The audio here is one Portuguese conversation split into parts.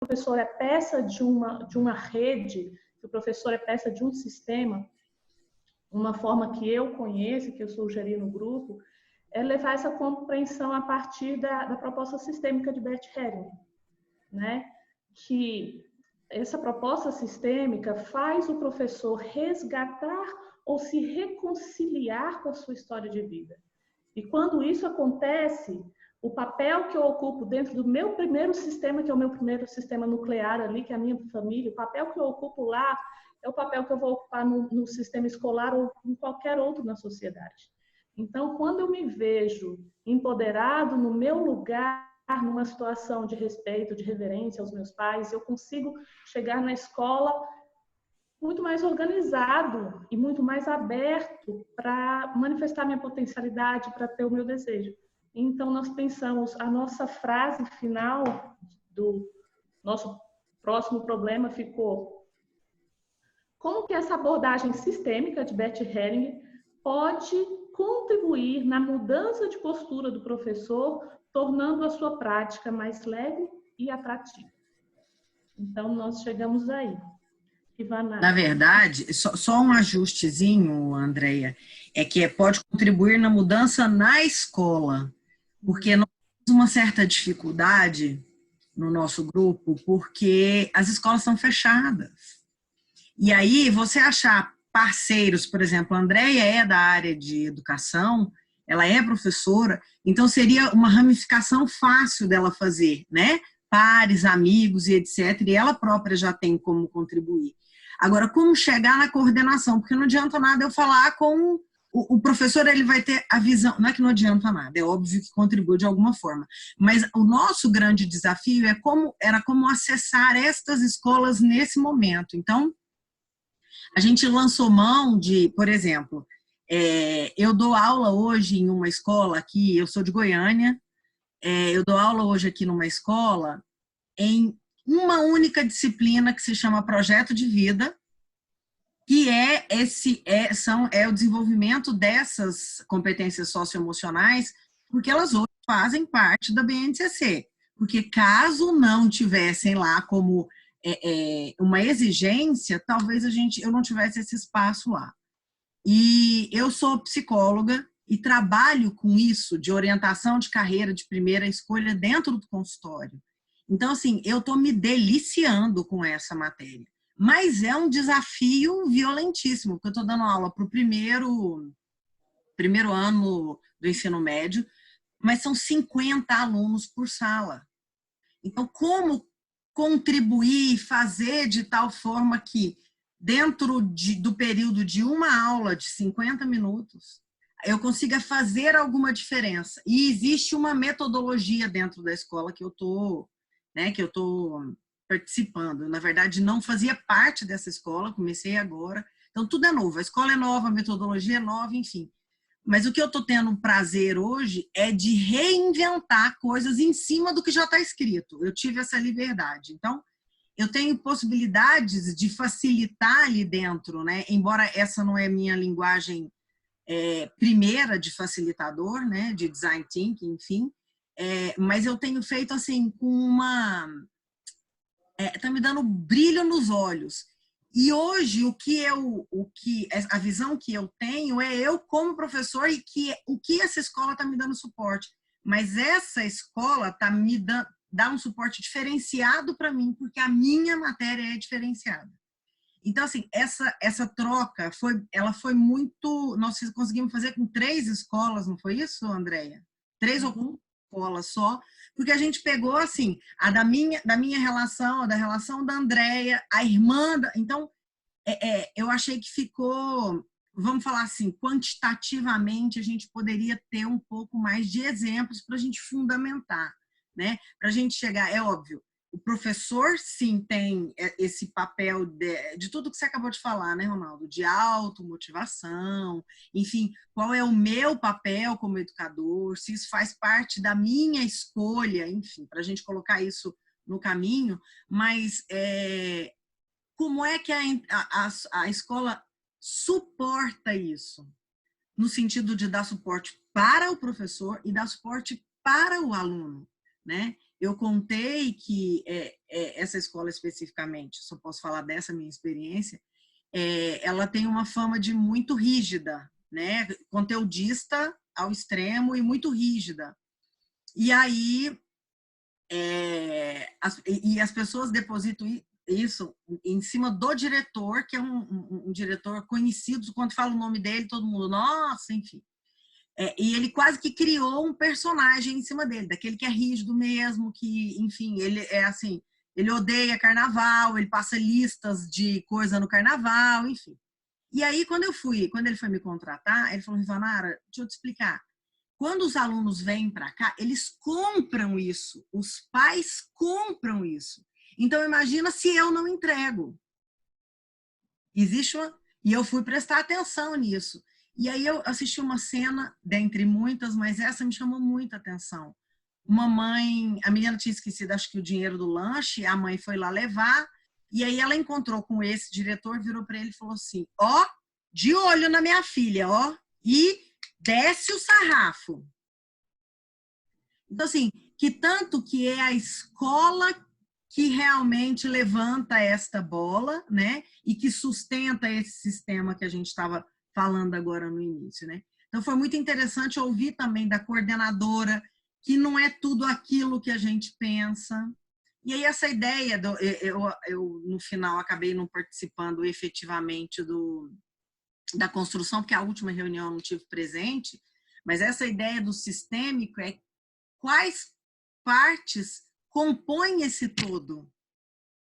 professor é peça de uma rede, se o professor é peça de um sistema, uma forma que eu conheço, que eu sugeri no grupo, é levar essa compreensão a partir da proposta sistêmica de Bert Hellinger, né? Que essa proposta sistêmica faz o professor resgatar ou se reconciliar com a sua história de vida. E quando isso acontece, o papel que eu ocupo dentro do meu primeiro sistema, que é o meu primeiro sistema nuclear ali, que é a minha família, o papel que eu ocupo lá é o papel que eu vou ocupar no sistema escolar ou em qualquer outro na sociedade. Então, quando eu me vejo empoderado no meu lugar, numa situação de respeito, de reverência aos meus pais, eu consigo chegar na escola muito mais organizado e muito mais aberto para manifestar minha potencialidade, para ter o meu desejo. Então, nós pensamos, a nossa frase final do nosso próximo problema ficou: como que essa abordagem sistêmica de Bert Hellinger pode contribuir na mudança de postura do professor, tornando a sua prática mais leve e atrativa? Então, nós chegamos aí. Na verdade, só um ajustezinho, Andréia, é que pode contribuir na mudança na escola, porque nós temos uma certa dificuldade no nosso grupo, porque as escolas são fechadas. E aí, você achar parceiros, por exemplo, a Andréia é da área de educação, ela é professora, então seria uma ramificação fácil dela fazer, né? Pares, amigos e etc. E ela própria já tem como contribuir. Agora, como chegar na coordenação? Porque não adianta nada eu falar com o professor, ele vai ter a visão, não é que não adianta nada, é óbvio que contribui de alguma forma, mas o nosso grande desafio era como acessar estas escolas nesse momento. Então, a gente lançou mão de, por exemplo, eu dou aula hoje em uma escola aqui, eu sou de Goiânia, eu dou aula hoje aqui numa escola em uma única disciplina que se chama Projeto de Vida, que é o desenvolvimento dessas competências socioemocionais, porque elas hoje fazem parte da BNCC. Porque caso não tivessem lá como uma exigência, talvez eu não tivesse esse espaço lá. E eu sou psicóloga e trabalho com isso de orientação de carreira de primeira escolha dentro do consultório. Então, assim, eu estou me deliciando com essa matéria. Mas é um desafio violentíssimo, porque eu estou dando aula para o primeiro ano do ensino médio, mas são 50 alunos por sala. Então, como contribuir, fazer de tal forma que, dentro do período de uma aula de 50 minutos, eu consiga fazer alguma diferença? E existe uma metodologia dentro da escola que eu estou participando. Na verdade, não fazia parte dessa escola, comecei agora. Então, tudo é novo. A escola é nova, a metodologia é nova, enfim. Mas o que eu estou tendo prazer hoje é de reinventar coisas em cima do que já está escrito. Eu tive essa liberdade. Então, eu tenho possibilidades de facilitar ali dentro, né? Embora essa não é minha linguagem primeira de facilitador, né? De design thinking, enfim. Mas eu tenho feito assim com tá me dando brilho nos olhos. E hoje a visão que eu tenho é eu como professor e o que essa escola está me dando suporte. Mas essa escola está me dá um suporte diferenciado para mim, porque a minha matéria é diferenciada. Então, assim, essa troca ela foi muito. Nós conseguimos fazer com 3 escolas, não foi isso, Andréia? 3 ou 4 escolas só, porque a gente pegou, assim, a da minha relação, da relação da Andréia, a irmã. Então, eu achei que ficou, vamos falar assim, quantitativamente, a gente poderia ter um pouco mais de exemplos para a gente fundamentar, né? Para a gente chegar, é óbvio. O professor, sim, tem esse papel de tudo que você acabou de falar, né, Ronaldo? De automotivação, enfim, qual é o meu papel como educador, se isso faz parte da minha escolha, enfim, para a gente colocar isso no caminho, mas como é que a escola suporta isso? No sentido de dar suporte para o professor e dar suporte para o aluno, né? eu contei que essa escola especificamente, só posso falar dessa minha experiência, ela tem uma fama de muito rígida, né? Conteudista ao extremo e muito rígida. E aí, as pessoas depositam isso em cima do diretor, que é um diretor conhecido, quando fala o nome dele, todo mundo, nossa, enfim. E ele quase que criou um personagem em cima dele, daquele que é rígido mesmo, que, enfim, ele é assim, ele odeia carnaval, ele passa listas de coisa no carnaval, enfim. E aí, quando ele foi me contratar, ele falou, Rivanara, deixa eu te explicar. Quando os alunos vêm para cá, eles compram isso, os pais compram isso. Então, imagina se eu não entrego. E eu fui prestar atenção nisso. E aí eu assisti uma cena, dentre muitas, mas essa me chamou muita atenção. Uma mãe, a menina tinha esquecido, acho que o dinheiro do lanche, a mãe foi lá levar, e aí ela encontrou com esse diretor, virou para ele e falou assim, ó, de olho na minha filha, ó, e desce o sarrafo. Então, assim, que tanto que é a escola que realmente levanta esta bola, né, e que sustenta esse sistema que a gente estava falando agora no início, né? Então, foi muito interessante ouvir também da coordenadora que não é tudo aquilo que a gente pensa. E aí, essa ideia, eu no final acabei não participando efetivamente da construção, porque a última reunião eu não tive presente, mas essa ideia do sistêmico é quais partes compõem esse todo,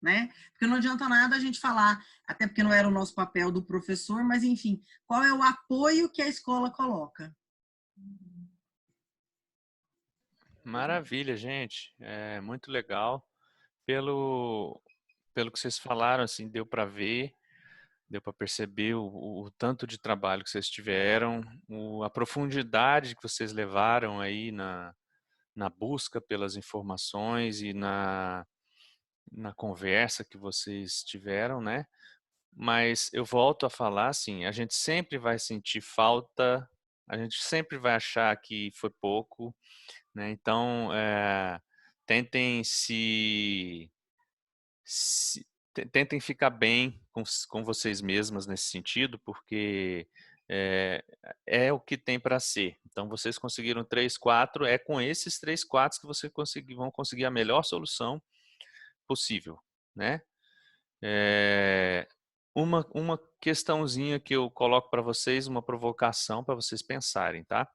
né? Porque não adianta nada a gente falar, até porque não era o nosso papel do professor, mas enfim, qual é o apoio que a escola coloca? Maravilha, gente. É muito legal. Pelo que vocês falaram, assim, deu para ver, deu para perceber o tanto de trabalho que vocês tiveram, a profundidade que vocês levaram aí na busca pelas informações e na conversa que vocês tiveram, né? Mas eu volto a falar assim, a gente sempre vai sentir falta, a gente sempre vai achar que foi pouco, né? Então, tentem tentem ficar bem com vocês mesmas nesse sentido, porque é o que tem para ser. Então, vocês conseguiram 3, 4, é com esses 3, 4 que vocês vão conseguir a melhor solução possível, né? Uma questãozinha que eu coloco para vocês, uma provocação para vocês pensarem, tá?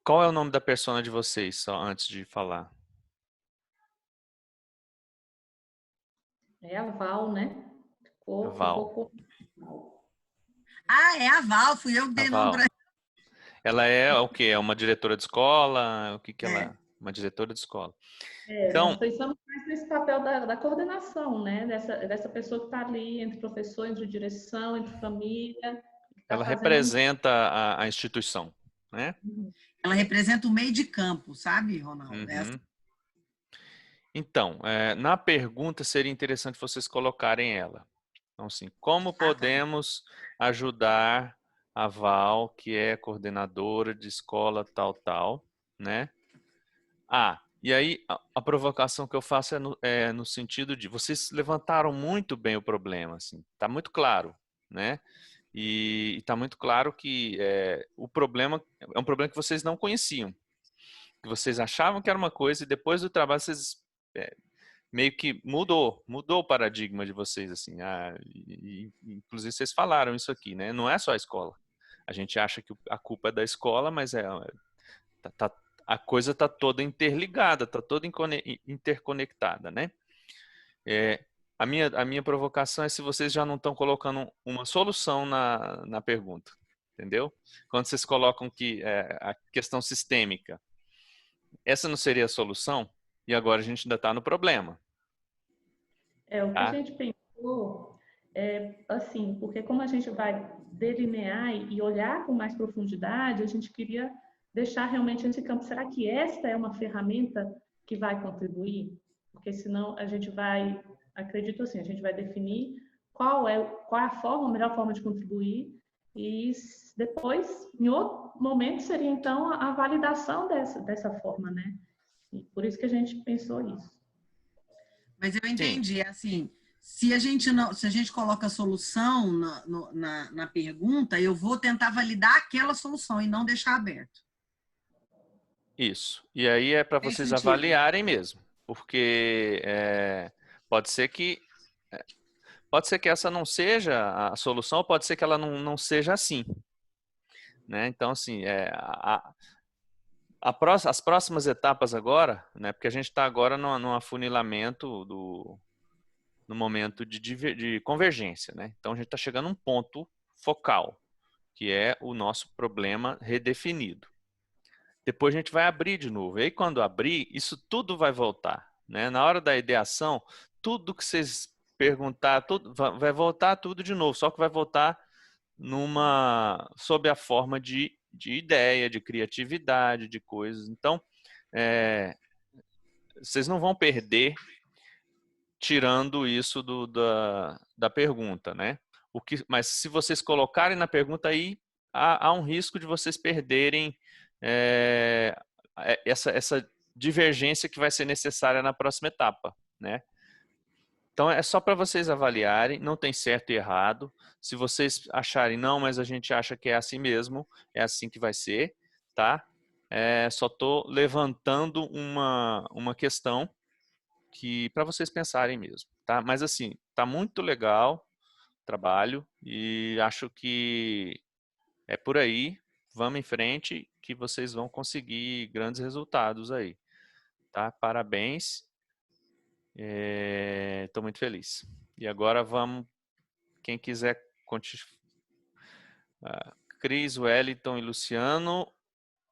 Qual é o nome da persona de vocês, só antes de falar? É a Val, né? A Val. Ficou. Ah, é a Val, fui eu que A dei nome Val. para Ela é o quê? É uma diretora de escola? O que que ela ela. é? Uma diretora de escola. Nós Então, pensamos mais nesse papel da coordenação, né? Dessa pessoa que está ali entre professor, entre direção, entre família, que está ela fazendo. representa a instituição, né? Ela representa o meio de campo, sabe, Ronaldo? Uhum. Então, na pergunta seria interessante vocês colocarem ela. Então, assim, como podemos ajudar a Val, que é coordenadora de escola tal, né? E aí a provocação que eu faço é no sentido de vocês levantaram muito bem o problema, assim, tá muito claro, né? E está muito claro que o problema é um problema que vocês não conheciam, que vocês achavam que era uma coisa e depois do trabalho vocês meio que mudou o paradigma de vocês, assim. Inclusive vocês falaram isso aqui, né? Não é só a escola. A gente acha que a culpa é da escola, mas a coisa está toda interligada, está toda interconectada, né? A minha provocação é se vocês já não estão colocando uma solução na pergunta, entendeu? Quando vocês colocam que a questão sistêmica, essa não seria a solução? E agora a gente ainda está no problema. O que a gente pensou assim, porque como a gente vai delinear e olhar com mais profundidade, a gente queria deixar realmente esse campo. Será que esta é uma ferramenta que vai contribuir? Porque senão a gente vai, acredito assim, a gente vai definir qual é a melhor forma de contribuir e depois, em outro momento, seria então a validação dessa forma, né? E por isso que a gente pensou isso. Mas eu entendi, é assim, se a gente coloca a solução na pergunta, eu vou tentar validar aquela solução e não deixar aberto. Isso. E aí é para Tem vocês sentido. avaliarem mesmo, porque pode ser que essa não seja a solução, pode ser que ela não seja assim, né? Então, assim, as próximas etapas agora, né? Porque a gente está agora no afunilamento no momento de convergência, né? Então a gente está chegando a um ponto focal, que é o nosso problema redefinido. Depois a gente vai abrir de novo. E aí quando abrir, isso tudo vai voltar, né? Na hora da ideação, tudo que vocês perguntar, tudo vai voltar tudo de novo, só que vai voltar sob a forma de ideia, de criatividade, de coisas. Então, vocês não vão perder tirando isso da pergunta, né? Mas se vocês colocarem na pergunta aí, há um risco de vocês perderem essa divergência que vai ser necessária na próxima etapa, né? Então é só para vocês avaliarem, não tem certo e errado. Se vocês acharem não, mas a gente acha que é assim mesmo, é assim que vai ser, tá? Só estou levantando uma questão que para vocês pensarem mesmo, tá? Mas assim, tá muito legal o trabalho e acho que é por aí. Vamos em frente que vocês vão conseguir grandes resultados aí, tá? Parabéns. Estou muito feliz. E agora vamos, quem quiser continuar. Cris, Wellington e Luciano.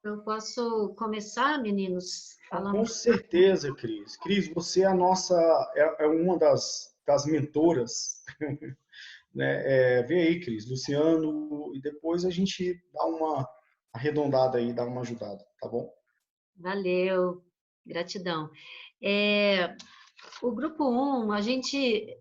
Eu posso começar, meninos, falando? Com certeza, Cris. Cris, você é a nossa, é uma das mentoras, né? Vem aí, Cris, Luciano, e depois a gente dá uma arredondada aí, dá uma ajudada, tá bom? Valeu, gratidão. O grupo 1, a gente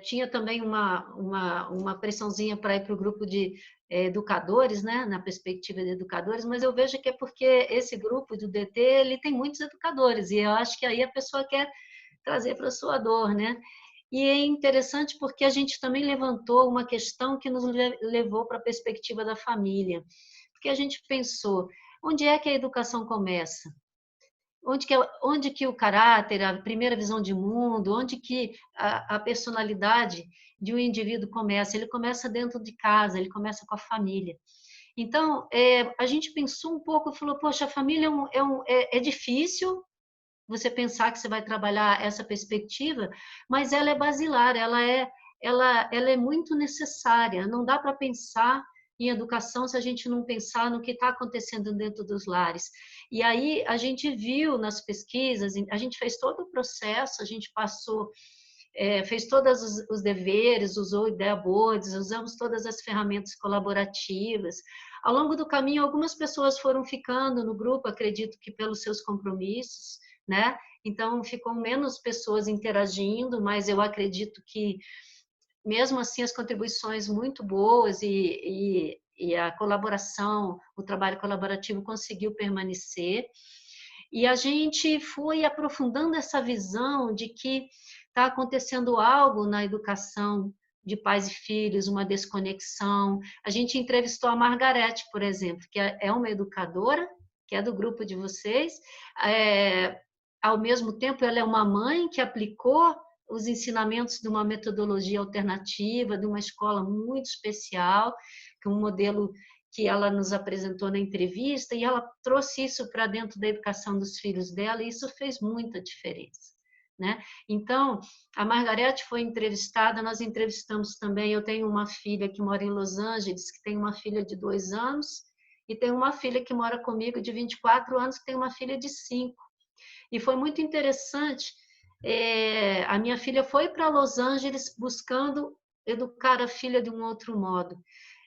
tinha também uma pressãozinha para ir para o grupo de educadores, né, na perspectiva de educadores, mas eu vejo que é porque esse grupo do DT, ele tem muitos educadores, e eu acho que aí a pessoa quer trazer para a sua dor, né? E é interessante porque a gente também levantou uma questão que nos levou para a perspectiva da família, porque a gente pensou, onde é que a educação começa? Onde que o caráter, a primeira visão de mundo, onde que a personalidade de um indivíduo começa? Ele começa dentro de casa, ele começa com a família. Então, a gente pensou um pouco e falou, poxa, a família é difícil você pensar que você vai trabalhar essa perspectiva, mas ela é basilar, ela é muito necessária. Não dá para pensar em educação se a gente não pensar no que está acontecendo dentro dos lares. E aí a gente viu nas pesquisas, a gente fez todo o processo, a gente passou, fez todos os deveres, usou idea boards, usamos todas as ferramentas colaborativas. Ao longo do caminho, algumas pessoas foram ficando no grupo, acredito que pelos seus compromissos, né? Então, ficou menos pessoas interagindo, mas eu acredito que, mesmo assim, as contribuições muito boas e a colaboração, o trabalho colaborativo conseguiu permanecer. E a gente foi aprofundando essa visão de que está acontecendo algo na educação de pais e filhos, uma desconexão. A gente entrevistou a Margarete, por exemplo, que é uma educadora, que é do grupo de vocês. Ao mesmo tempo, ela é uma mãe que aplicou os ensinamentos de uma metodologia alternativa, de uma escola muito especial, que é um modelo que ela nos apresentou na entrevista, e ela trouxe isso para dentro da educação dos filhos dela, e isso fez muita diferença, né? Então, a Margarete foi entrevistada, nós entrevistamos também, eu tenho uma filha que mora em Los Angeles, que tem uma filha de 2 anos, e tem uma filha que mora comigo de 24 anos, que tem uma filha de 5. E foi muito interessante, a minha filha foi para Los Angeles buscando educar a filha de um outro modo.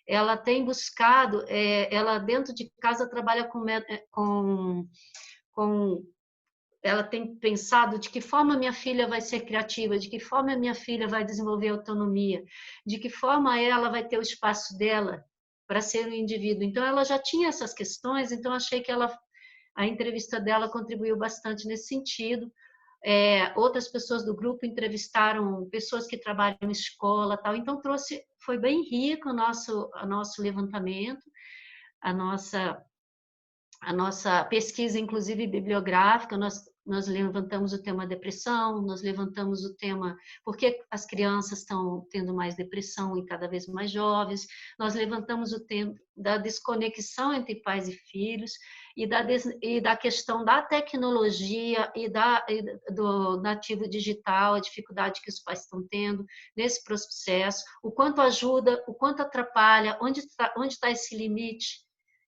Ela tem buscado, ela dentro de casa trabalha ela tem pensado de que forma minha filha vai ser criativa, de que forma minha filha vai desenvolver autonomia, de que forma ela vai ter o espaço dela para ser um indivíduo. Então, ela já tinha essas questões, então achei que ela A entrevista dela contribuiu bastante nesse sentido. Outras pessoas do grupo entrevistaram pessoas que trabalham em escola, tal. Então foi bem rico o nosso levantamento, a nossa pesquisa, inclusive bibliográfica. Nós levantamos o tema depressão, nós levantamos o tema por que as crianças estão tendo mais depressão e cada vez mais jovens, nós levantamos o tema da desconexão entre pais e filhos e da questão da tecnologia e do nativo digital, a dificuldade que os pais estão tendo nesse processo, o quanto ajuda, o quanto atrapalha, onde está esse limite,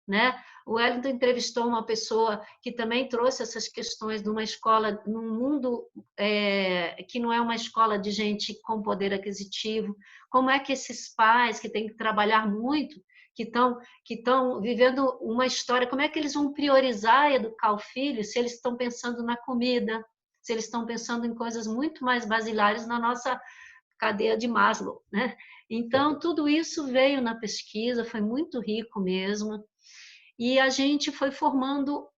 né? O Wellington entrevistou uma pessoa que também trouxe essas questões de uma escola, num mundo que não é uma escola de gente com poder aquisitivo. Como é que esses pais que têm que trabalhar muito, que estão vivendo uma história, como é que eles vão priorizar educar o filho se eles estão pensando na comida, se eles estão pensando em coisas muito mais basilares na nossa cadeia de Maslow, né? Então, tudo isso veio na pesquisa, foi muito rico mesmo. E a gente foi formando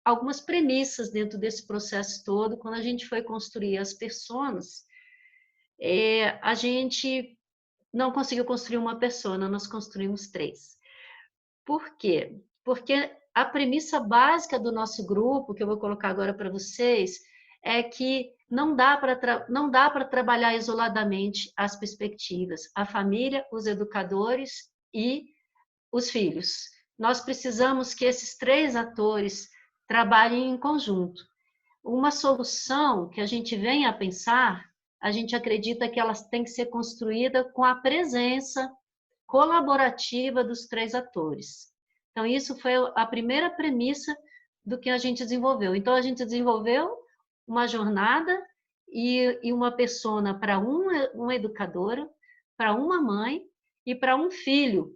algumas premissas dentro desse processo todo. Quando a gente foi construir as personas, a gente não conseguiu construir uma persona, nós construímos 3. Por quê? Porque a premissa básica do nosso grupo, que eu vou colocar agora para vocês, é que não dá para trabalhar isoladamente as perspectivas, a família, os educadores e os filhos. Nós precisamos que esses 3 atores trabalhem em conjunto. Uma solução que a gente vem a pensar, a gente acredita que ela tem que ser construída com a presença colaborativa dos 3 atores. Então, isso foi a primeira premissa do que a gente desenvolveu. Então, a gente desenvolveu uma jornada e uma persona para uma educadora, para uma mãe e para um filho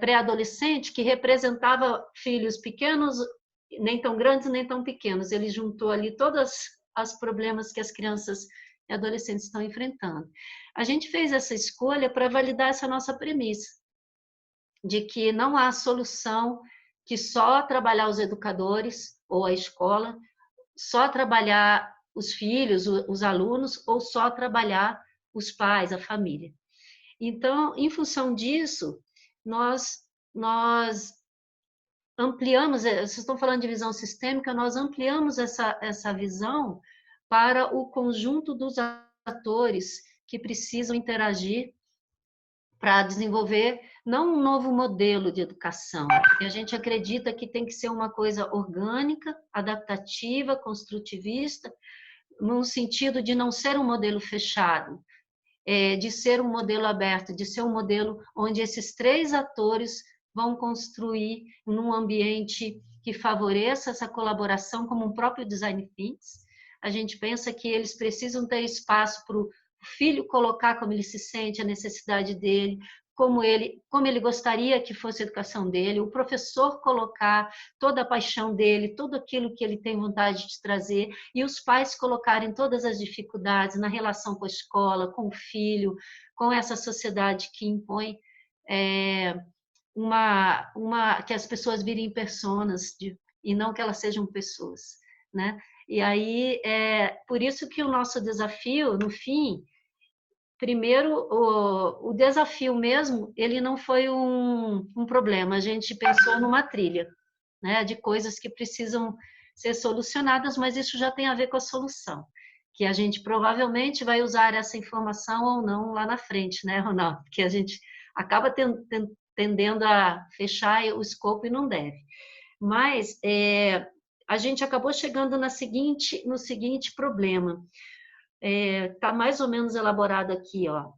pré-adolescente que representava filhos pequenos, nem tão grandes nem tão pequenos. Ele juntou ali todos os problemas que as crianças e adolescentes estão enfrentando. A gente fez essa escolha para validar essa nossa premissa, de que não há solução que só trabalhar os educadores ou a escola, só trabalhar os filhos, os alunos, ou só trabalhar os pais, a família. Então, em função disso, nós ampliamos, vocês estão falando de visão sistêmica, nós ampliamos essa visão para o conjunto dos atores que precisam interagir para desenvolver não um novo modelo de educação. E a gente acredita que tem que ser uma coisa orgânica, adaptativa, construtivista, no sentido de não ser um modelo fechado, de ser um modelo aberto, de ser um modelo onde esses 3 atores vão construir num ambiente que favoreça essa colaboração, como o próprio Design Thinks. A gente pensa que eles precisam ter espaço para o filho colocar como ele se sente, a necessidade dele, como ele gostaria que fosse a educação dele, o professor colocar toda a paixão dele, tudo aquilo que ele tem vontade de trazer, e os pais colocarem todas as dificuldades na relação com a escola, com o filho, com essa sociedade que impõe que as pessoas virem personas e não que elas sejam pessoas, né? E aí, por isso que o nosso desafio, no fim, primeiro, o desafio mesmo, ele não foi um problema, a gente pensou numa trilha, né, de coisas que precisam ser solucionadas, mas isso já tem a ver com a solução, que a gente provavelmente vai usar essa informação ou não lá na frente, né, Ronaldo? Porque a gente acaba tendendo a fechar o escopo e não deve. Mas a gente acabou chegando no seguinte problema. Está mais ou menos elaborado aqui, ó.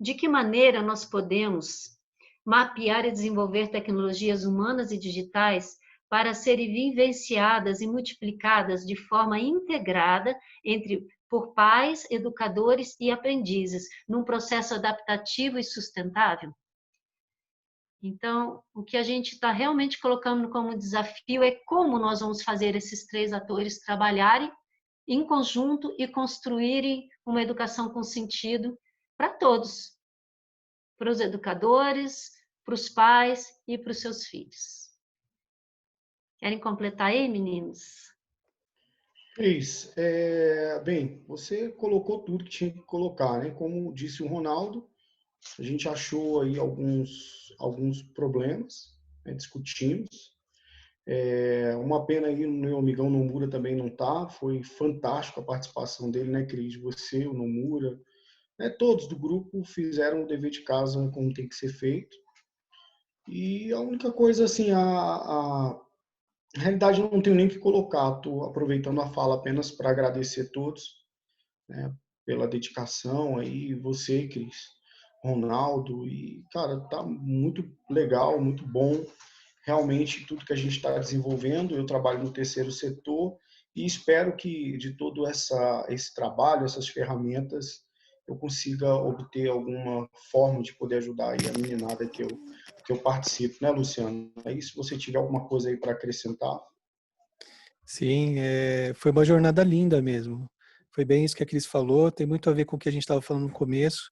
De que maneira nós podemos mapear e desenvolver tecnologias humanas e digitais para serem vivenciadas e multiplicadas de forma integrada por pais, educadores e aprendizes, num processo adaptativo e sustentável? Então, o que a gente está realmente colocando como desafio é como nós vamos fazer esses 3 atores trabalharem em conjunto e construírem uma educação com sentido para todos, para os educadores, para os pais e para os seus filhos. Querem completar aí, meninos? Cris, bem, você colocou tudo que tinha que colocar, né? Como disse o Ronaldo, a gente achou aí alguns problemas, né? Discutimos. Uma pena aí o meu amigão Nomura também não tá. Foi fantástico a participação dele, né, Cris? Você, o Nomura, né? Todos do grupo fizeram o dever de casa como tem que ser feito. E a única coisa, assim, na realidade, eu não tenho nem o que colocar. Estou aproveitando a fala apenas para agradecer a todos, né, pela dedicação aí, você, Cris, Ronaldo, e, cara, tá muito legal, muito bom, realmente, tudo que a gente está desenvolvendo. Eu trabalho no terceiro setor e espero que de todo esse trabalho, essas ferramentas, eu consiga obter alguma forma de poder ajudar aí a meninada que eu participo, né, Luciano? Aí, se você tiver alguma coisa aí para acrescentar. Sim, foi uma jornada linda mesmo. Foi bem isso que a Cris falou, tem muito a ver com o que a gente estava falando no começo.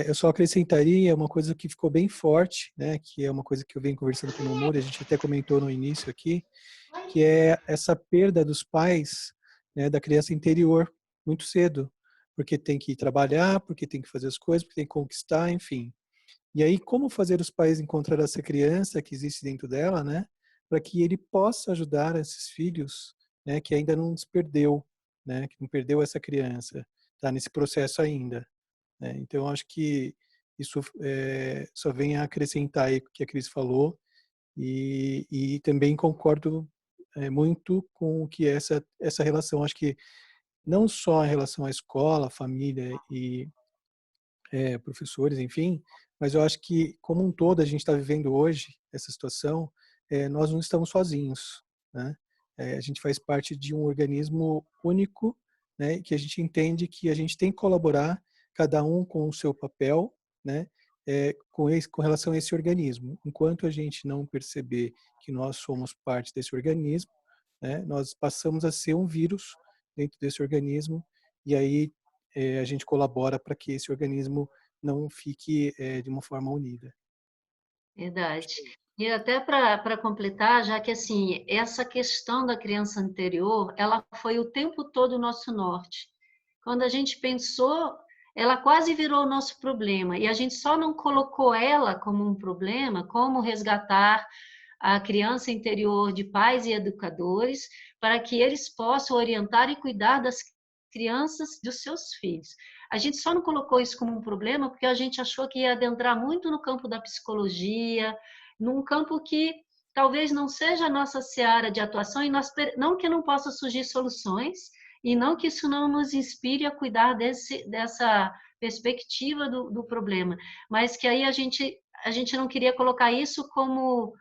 Eu só acrescentaria uma coisa que ficou bem forte, né, que é uma coisa que eu venho conversando com o Nomura, a gente até comentou no início aqui, que é essa perda dos pais, né, da criança interior muito cedo, porque tem que ir trabalhar, porque tem que fazer as coisas, porque tem que conquistar, enfim. E aí, como fazer os pais encontrar essa criança que existe dentro dela, né, para que ele possa ajudar esses filhos, né, que ainda não se perdeu, né, que não perdeu essa criança, está nesse processo ainda. Né? Então, eu acho que isso só vem a acrescentar aí o que a Cris falou e também concordo muito com o que essa relação, acho que não só em relação à escola, família e professores, enfim, mas eu acho que como um todo a gente está vivendo hoje essa situação, nós não estamos sozinhos, né? A gente faz parte de um organismo único, né? Que a gente entende que a gente tem que colaborar, cada um com o seu papel, né? Com relação a esse organismo. Enquanto a gente não perceber que nós somos parte desse organismo, né? Nós passamos a ser um vírus dentro desse organismo e aí a gente colabora para que esse organismo não fique de uma forma unida. Verdade. E até para completar, já que assim, essa questão da criança anterior, ela foi o tempo todo o nosso norte. Quando a gente pensou, ela quase virou o nosso problema, e a gente só não colocou ela como um problema, como resgatar a criança interior de pais e educadores, para que eles possam orientar e cuidar das crianças dos seus filhos. A gente só não colocou isso como um problema porque a gente achou que ia adentrar muito no campo da psicologia, num campo que talvez não seja a nossa seara de atuação, e não que não possa surgir soluções, e não que isso não nos inspire a cuidar dessa perspectiva do problema, mas que aí a gente não queria colocar isso como...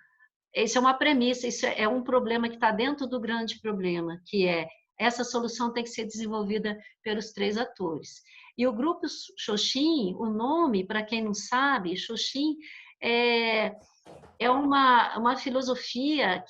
Isso é uma premissa, isso é um problema que está dentro do grande problema, que é essa solução tem que ser desenvolvida pelos três atores. E o grupo Xoxin, o nome, para quem não sabe, Xoxin é uma filosofia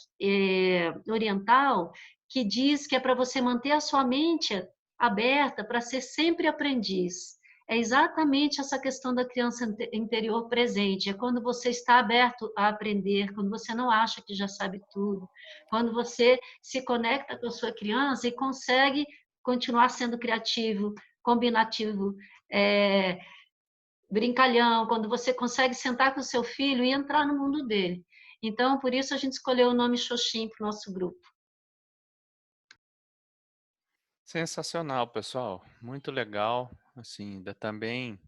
oriental que diz que é para você manter a sua mente aberta para ser sempre aprendiz. É exatamente essa questão da criança interior presente. É quando você está aberto a aprender, quando você não acha que já sabe tudo, quando você se conecta com a sua criança e consegue continuar sendo criativo, combinativo, brincalhão, quando você consegue sentar com o seu filho e entrar no mundo dele. Então, por isso a gente escolheu o nome Xoxin para o nosso grupo. Sensacional, pessoal. Muito legal. Assim, ainda também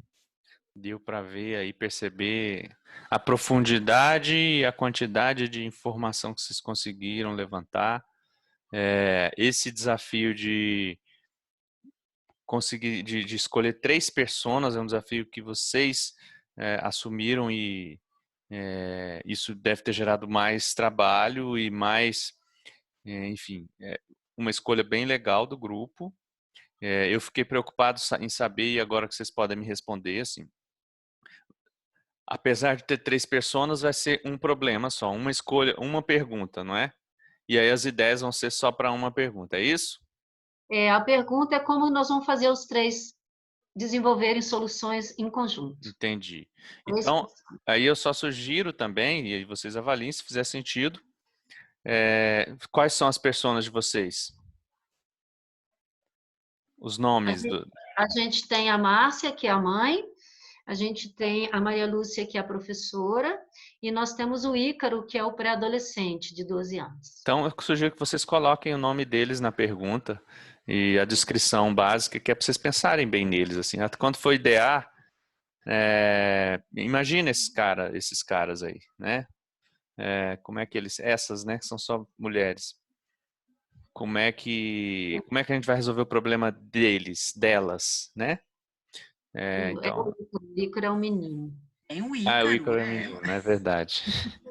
deu para ver aí, perceber a profundidade e a quantidade de informação que vocês conseguiram levantar. Esse desafio de conseguir de escolher 3 personas é um desafio que vocês assumiram e isso deve ter gerado mais trabalho e mais, enfim, uma escolha bem legal do grupo. Eu fiquei preocupado em saber, e agora que vocês podem me responder, assim, apesar de ter 3 personas, vai ser um problema só, uma escolha, uma pergunta, não é? E aí as ideias vão ser só para uma pergunta, é isso? A pergunta é como nós vamos fazer os 3 desenvolverem soluções em conjunto. Entendi. Então, aí eu só sugiro também, e aí vocês avaliem se fizer sentido, quais são as personas de vocês? Os nomes do... A gente tem a Márcia, que é a mãe, a gente tem a Maria Lúcia, que é a professora, e nós temos o Ícaro, que é o pré-adolescente, de 12 anos. Então, eu sugiro que vocês coloquem o nome deles na pergunta e a descrição básica, que é para vocês pensarem bem neles. Assim. Quando for idear, imagina esses caras aí, né? Como é que essas, né, que são só mulheres. Como é que a gente vai resolver o problema delas, né? Então... O Ícaro é um menino. Tem um o Ícaro. Ícaro é menino, é verdade.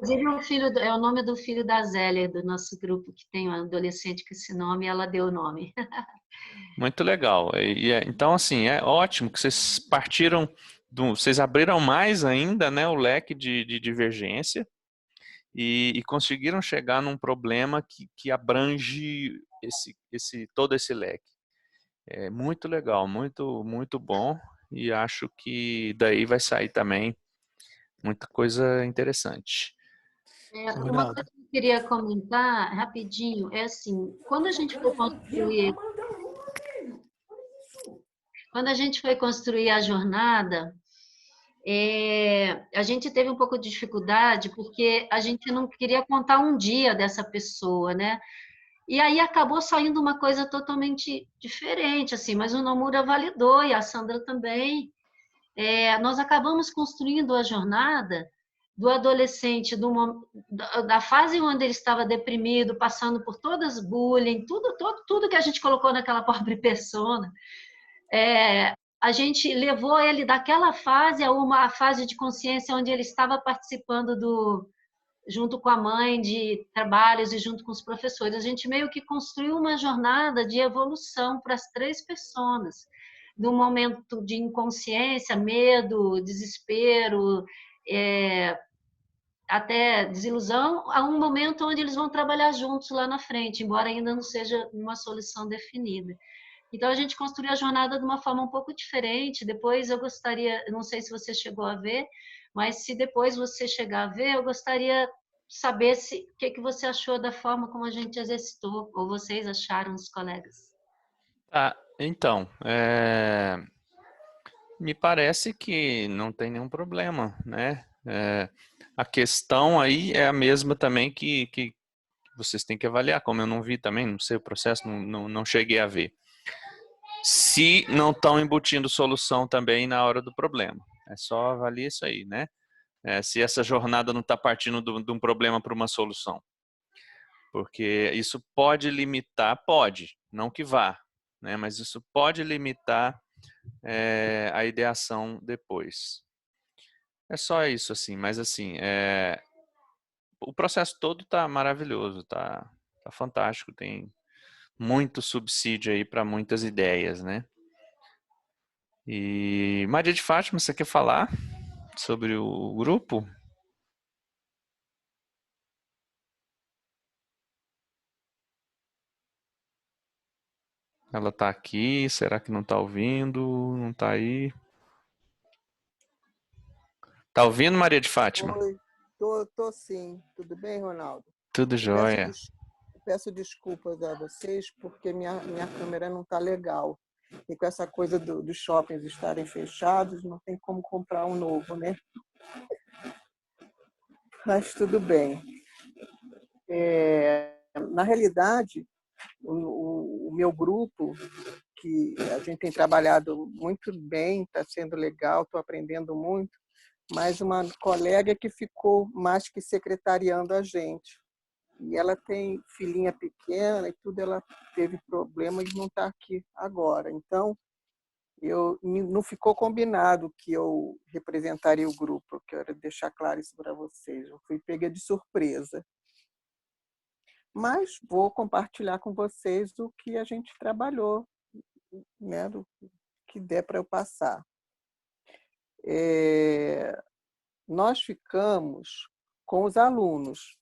Inclusive, é o nome do filho da Zélia, do nosso grupo, que tem um adolescente com esse nome, e ela deu o nome. Muito legal. Então, assim, é ótimo que vocês partiram, vocês abriram mais ainda, né, o leque de divergência e conseguiram chegar num problema que abrange todo esse leque. É muito legal, muito, muito bom, e acho que daí vai sair também muita coisa interessante. Uma coisa que eu queria comentar rapidinho é assim, quando a gente foi construir a jornada, a gente teve um pouco de dificuldade porque a gente não queria contar um dia dessa pessoa, né? E aí acabou saindo uma coisa totalmente diferente, assim, mas o Nomura validou e a Sandra também. Nós acabamos construindo a jornada do adolescente, da fase onde ele estava deprimido, passando por todas as bullying, tudo que a gente colocou naquela pobre persona. A gente levou ele daquela fase a uma fase de consciência onde ele estava participando junto com a mãe, de trabalhos e junto com os professores. A gente meio que construiu uma jornada de evolução para as 3 pessoas, de um momento de inconsciência, medo, desespero, até desilusão, a um momento onde eles vão trabalhar juntos lá na frente, embora ainda não seja uma solução definida. Então, a gente construiu a jornada de uma forma um pouco diferente. Depois, eu gostaria, não sei se você chegou a ver, mas se depois você chegar a ver, eu gostaria de saber o que você achou da forma como a gente exercitou, ou vocês acharam, os colegas. Então, me parece que não tem nenhum problema, né? A questão aí é a mesma também que vocês têm que avaliar, como eu não vi também, não sei o processo, não cheguei a ver. Se não estão embutindo solução também na hora do problema. É só avaliar isso aí, né? Se essa jornada não está partindo de um problema para uma solução. Porque isso pode limitar, não que vá, né? Mas isso pode limitar a ideação depois. É só isso, assim. Mas, assim, o processo todo está maravilhoso, tá fantástico. Tem muito subsídio aí para muitas ideias, né? E Maria de Fátima, você quer falar sobre o grupo? Ela está aqui, será que não está ouvindo? Não está aí? Tá ouvindo, Maria de Fátima? Oi, tô sim. Tudo bem, Ronaldo? Tudo jóia. Peço desculpas a vocês porque minha câmera não está legal. E com essa coisa dos shoppings estarem fechados, não tem como comprar um novo, né? Mas tudo bem. Na realidade, o meu grupo, que a gente tem trabalhado muito bem, está sendo legal, estou aprendendo muito, mas uma colega que ficou mais que secretariando a gente. E ela tem filhinha pequena e tudo, ela teve problema e não está aqui agora. Então, não ficou combinado que eu representaria o grupo. Eu quero deixar claro isso para vocês. Eu fui pega de surpresa. Mas vou compartilhar com vocês o que a gente trabalhou, né, do que der para eu passar. Nós ficamos com os alunos.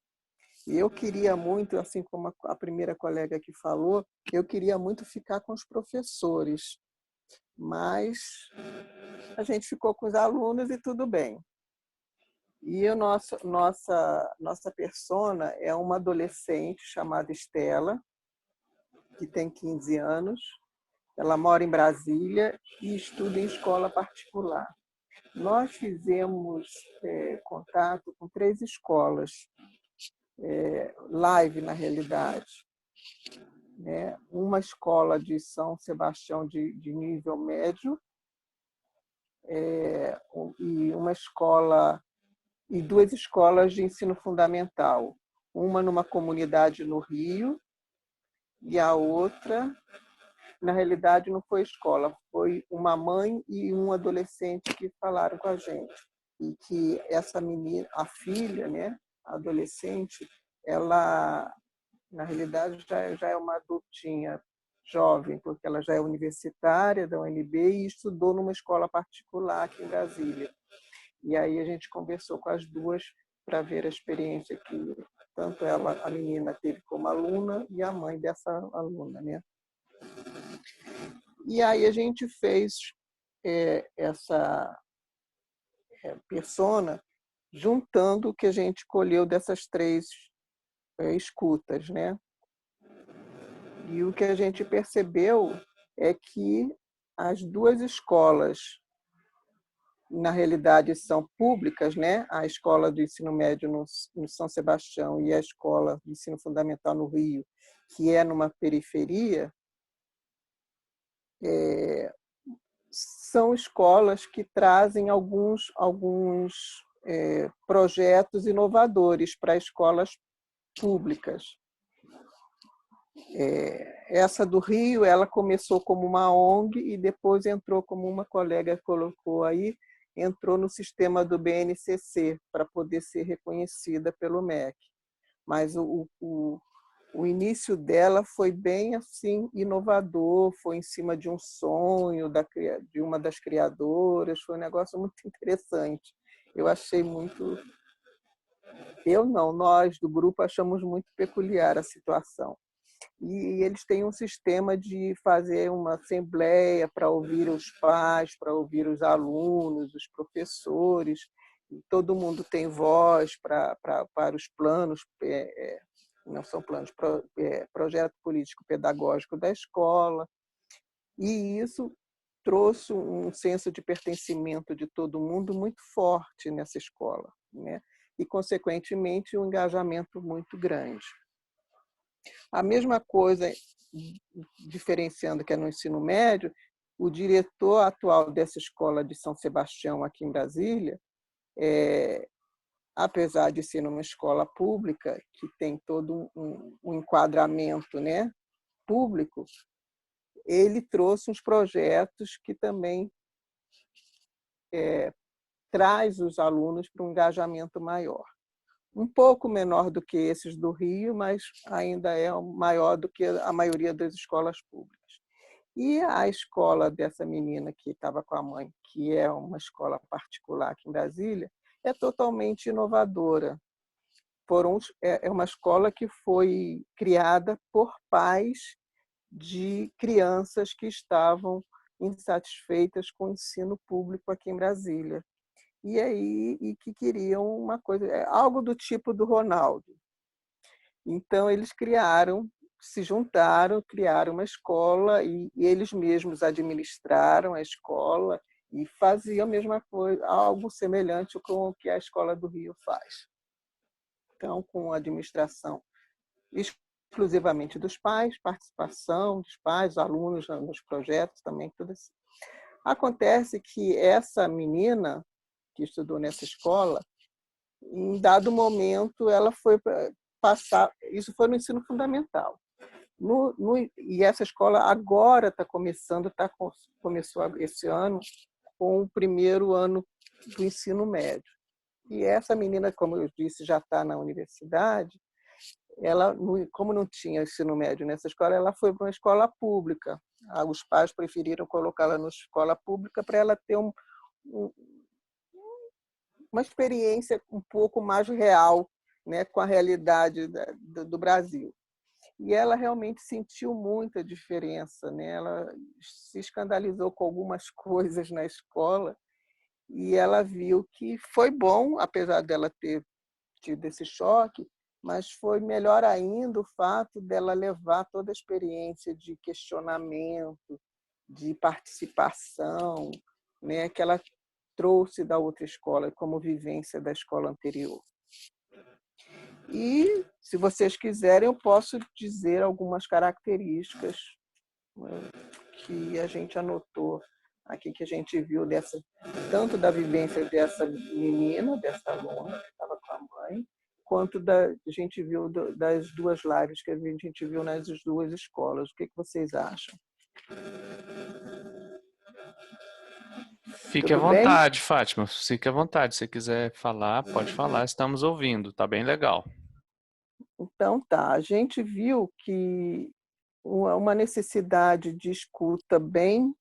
E eu queria muito, assim como a primeira colega que falou, eu queria muito ficar com os professores. Mas a gente ficou com os alunos e tudo bem. E a nossa persona é uma adolescente chamada Estela, que tem 15 anos. Ela mora em Brasília e estuda em escola particular. Nós fizemos contato com 3 escolas, live, na realidade. Né? Uma escola de São Sebastião de nível médio, e uma escola e 2 escolas de ensino fundamental. Uma numa comunidade no Rio e a outra, na realidade, não foi escola, foi uma mãe e um adolescente que falaram com a gente. E que essa menina, a filha, né, a adolescente, ela, na realidade, já é uma adultinha jovem, porque ela já é universitária da UNB e estudou numa escola particular aqui em Brasília. E aí a gente conversou com as duas para ver a experiência que tanto ela, a menina, teve como aluna e a mãe dessa aluna, né? E aí a gente fez essa persona juntando o que a gente colheu dessas 3 escutas, né? E o que a gente percebeu é que as 2 escolas, na realidade, são públicas, né? A escola do ensino médio no São Sebastião e a escola de ensino fundamental no Rio, que é numa periferia, são escolas que trazem alguns projetos inovadores para escolas públicas. Essa do Rio, ela começou como uma ONG e depois entrou, como uma colega colocou aí, entrou no sistema do BNCC para poder ser reconhecida pelo MEC. Mas o início dela foi bem assim inovador, foi em cima de um sonho de uma das criadoras, foi um negócio muito interessante. Eu achei muito... nós do grupo achamos muito peculiar a situação. E eles têm um sistema de fazer uma assembleia para ouvir os pais, para ouvir os alunos, os professores. E todo mundo tem voz para os planos, não são planos, projeto político-pedagógico da escola. E isso trouxe um senso de pertencimento de todo mundo muito forte nessa escola, né? E, consequentemente, um engajamento muito grande. A mesma coisa, diferenciando que é no ensino médio, o diretor atual dessa escola de São Sebastião, aqui em Brasília, apesar de ser uma escola pública, que tem todo um enquadramento, né, público, ele trouxe uns projetos que também traz os alunos para um engajamento maior. Um pouco menor do que esses do Rio, mas ainda é maior do que a maioria das escolas públicas. E a escola dessa menina que estava com a mãe, que é uma escola particular aqui em Brasília, é totalmente inovadora. É uma escola que foi criada por pais de crianças que estavam insatisfeitas com o ensino público aqui em Brasília. E que queriam uma coisa, algo do tipo do Ronaldo. Então, eles se juntaram, criaram uma escola e eles mesmos administraram a escola e faziam a mesma coisa, algo semelhante com o que a Escola do Rio faz. Então, com a administração exclusivamente dos pais, participação dos pais, alunos nos projetos também, tudo assim. Acontece que essa menina que estudou nessa escola, em dado momento, ela foi passar... Isso foi no ensino fundamental. E essa escola agora está começando, começou esse ano, com o primeiro ano do ensino médio. E essa menina, como eu disse, já está na universidade. Ela, como não tinha ensino médio nessa escola, ela foi para uma escola pública. Os pais preferiram colocá-la na escola pública para ela ter uma experiência um pouco mais real, né, com a realidade do Brasil. E ela realmente sentiu muita diferença, né? Ela se escandalizou com algumas coisas na escola e ela viu que foi bom, apesar dela ter tido esse choque, mas foi melhor ainda o fato dela levar toda a experiência de questionamento, de participação, né, que ela trouxe da outra escola como vivência da escola anterior. E, se vocês quiserem, eu posso dizer algumas características, né, que a gente anotou aqui, que a gente viu tanto da vivência dessa menina, dessa aluna que estava com a mãe, quanto a gente viu das duas lives que a gente viu nas duas escolas. O que vocês acham? Fique à vontade, Fátima. Fique à vontade. Se quiser falar, pode falar. Estamos ouvindo. Tá bem legal. Então, tá. A gente viu que uma necessidade de escuta bem,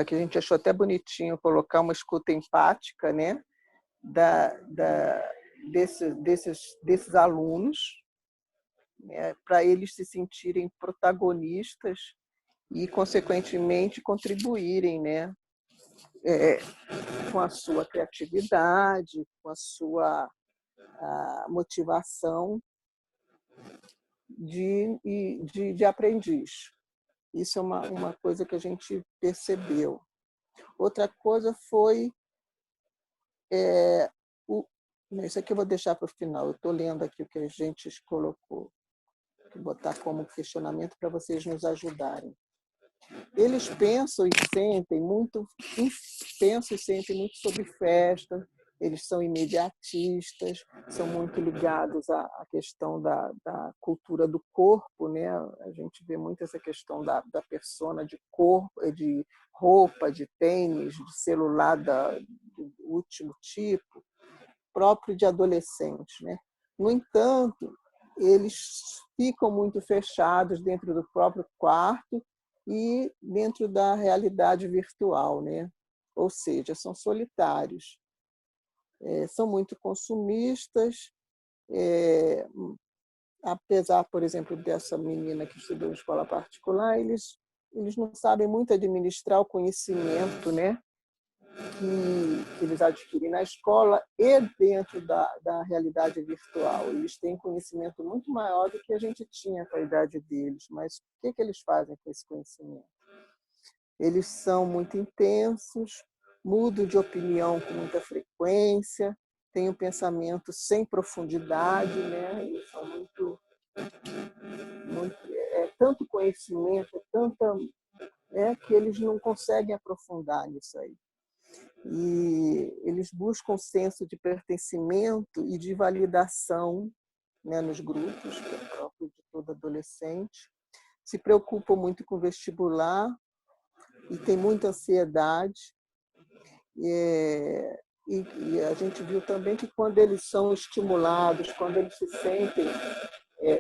que a gente achou até bonitinho colocar uma escuta empática, né, desses alunos, né, para eles se sentirem protagonistas e, consequentemente, contribuírem, né, com a sua criatividade, com a sua motivação de aprendiz. Isso é uma coisa que a gente percebeu. Outra coisa foi... isso aqui eu vou deixar para o final. Eu estou lendo aqui o que a gente colocou. Vou botar como questionamento para vocês nos ajudarem. Eles pensam e sentem muito sobre festa, eles são imediatistas, são muito ligados à questão da cultura do corpo, né? A gente vê muito essa questão da persona de corpo, de roupa, de tênis, de celular do último tipo, próprio de adolescentes, né? No entanto, eles ficam muito fechados dentro do próprio quarto e dentro da realidade virtual, né? Ou seja, são solitários, são muito consumistas, apesar, por exemplo, dessa menina que estudou em escola particular, eles não sabem muito administrar o conhecimento, né, que eles adquirem na escola e dentro da realidade virtual. Eles têm conhecimento muito maior do que a gente tinha com a idade deles, mas o que eles fazem com esse conhecimento? Eles são muito intensos, mudam de opinião com muita frequência, têm um pensamento sem profundidade, né? Eles são muito tanto conhecimento, que eles não conseguem aprofundar nisso aí. E eles buscam senso de pertencimento e de validação, né, nos grupos, que é próprio de todo adolescente. Se preocupam muito com o vestibular e tem muita ansiedade. E a gente viu também que quando eles são estimulados, quando eles se sentem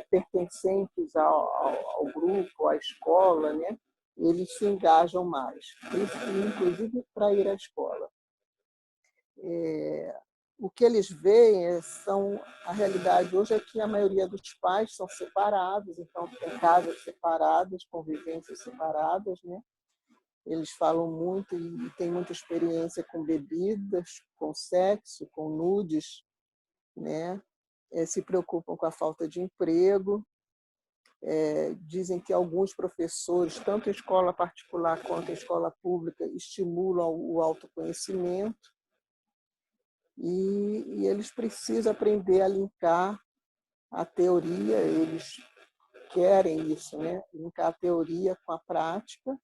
pertencentes ao grupo, à escola, né, eles se engajam mais, inclusive para ir à escola. O que eles veem são a realidade hoje é que a maioria dos pais são separados, então tem casas separadas, convivências separadas, né? Eles falam muito e têm muita experiência com bebidas, com sexo, com nudes, né? Se preocupam com a falta de emprego. Dizem que alguns professores, tanto em escola particular quanto em escola pública, estimulam o autoconhecimento. E eles precisam aprender a linkar a teoria, eles querem isso, né? Linkar a teoria com a prática.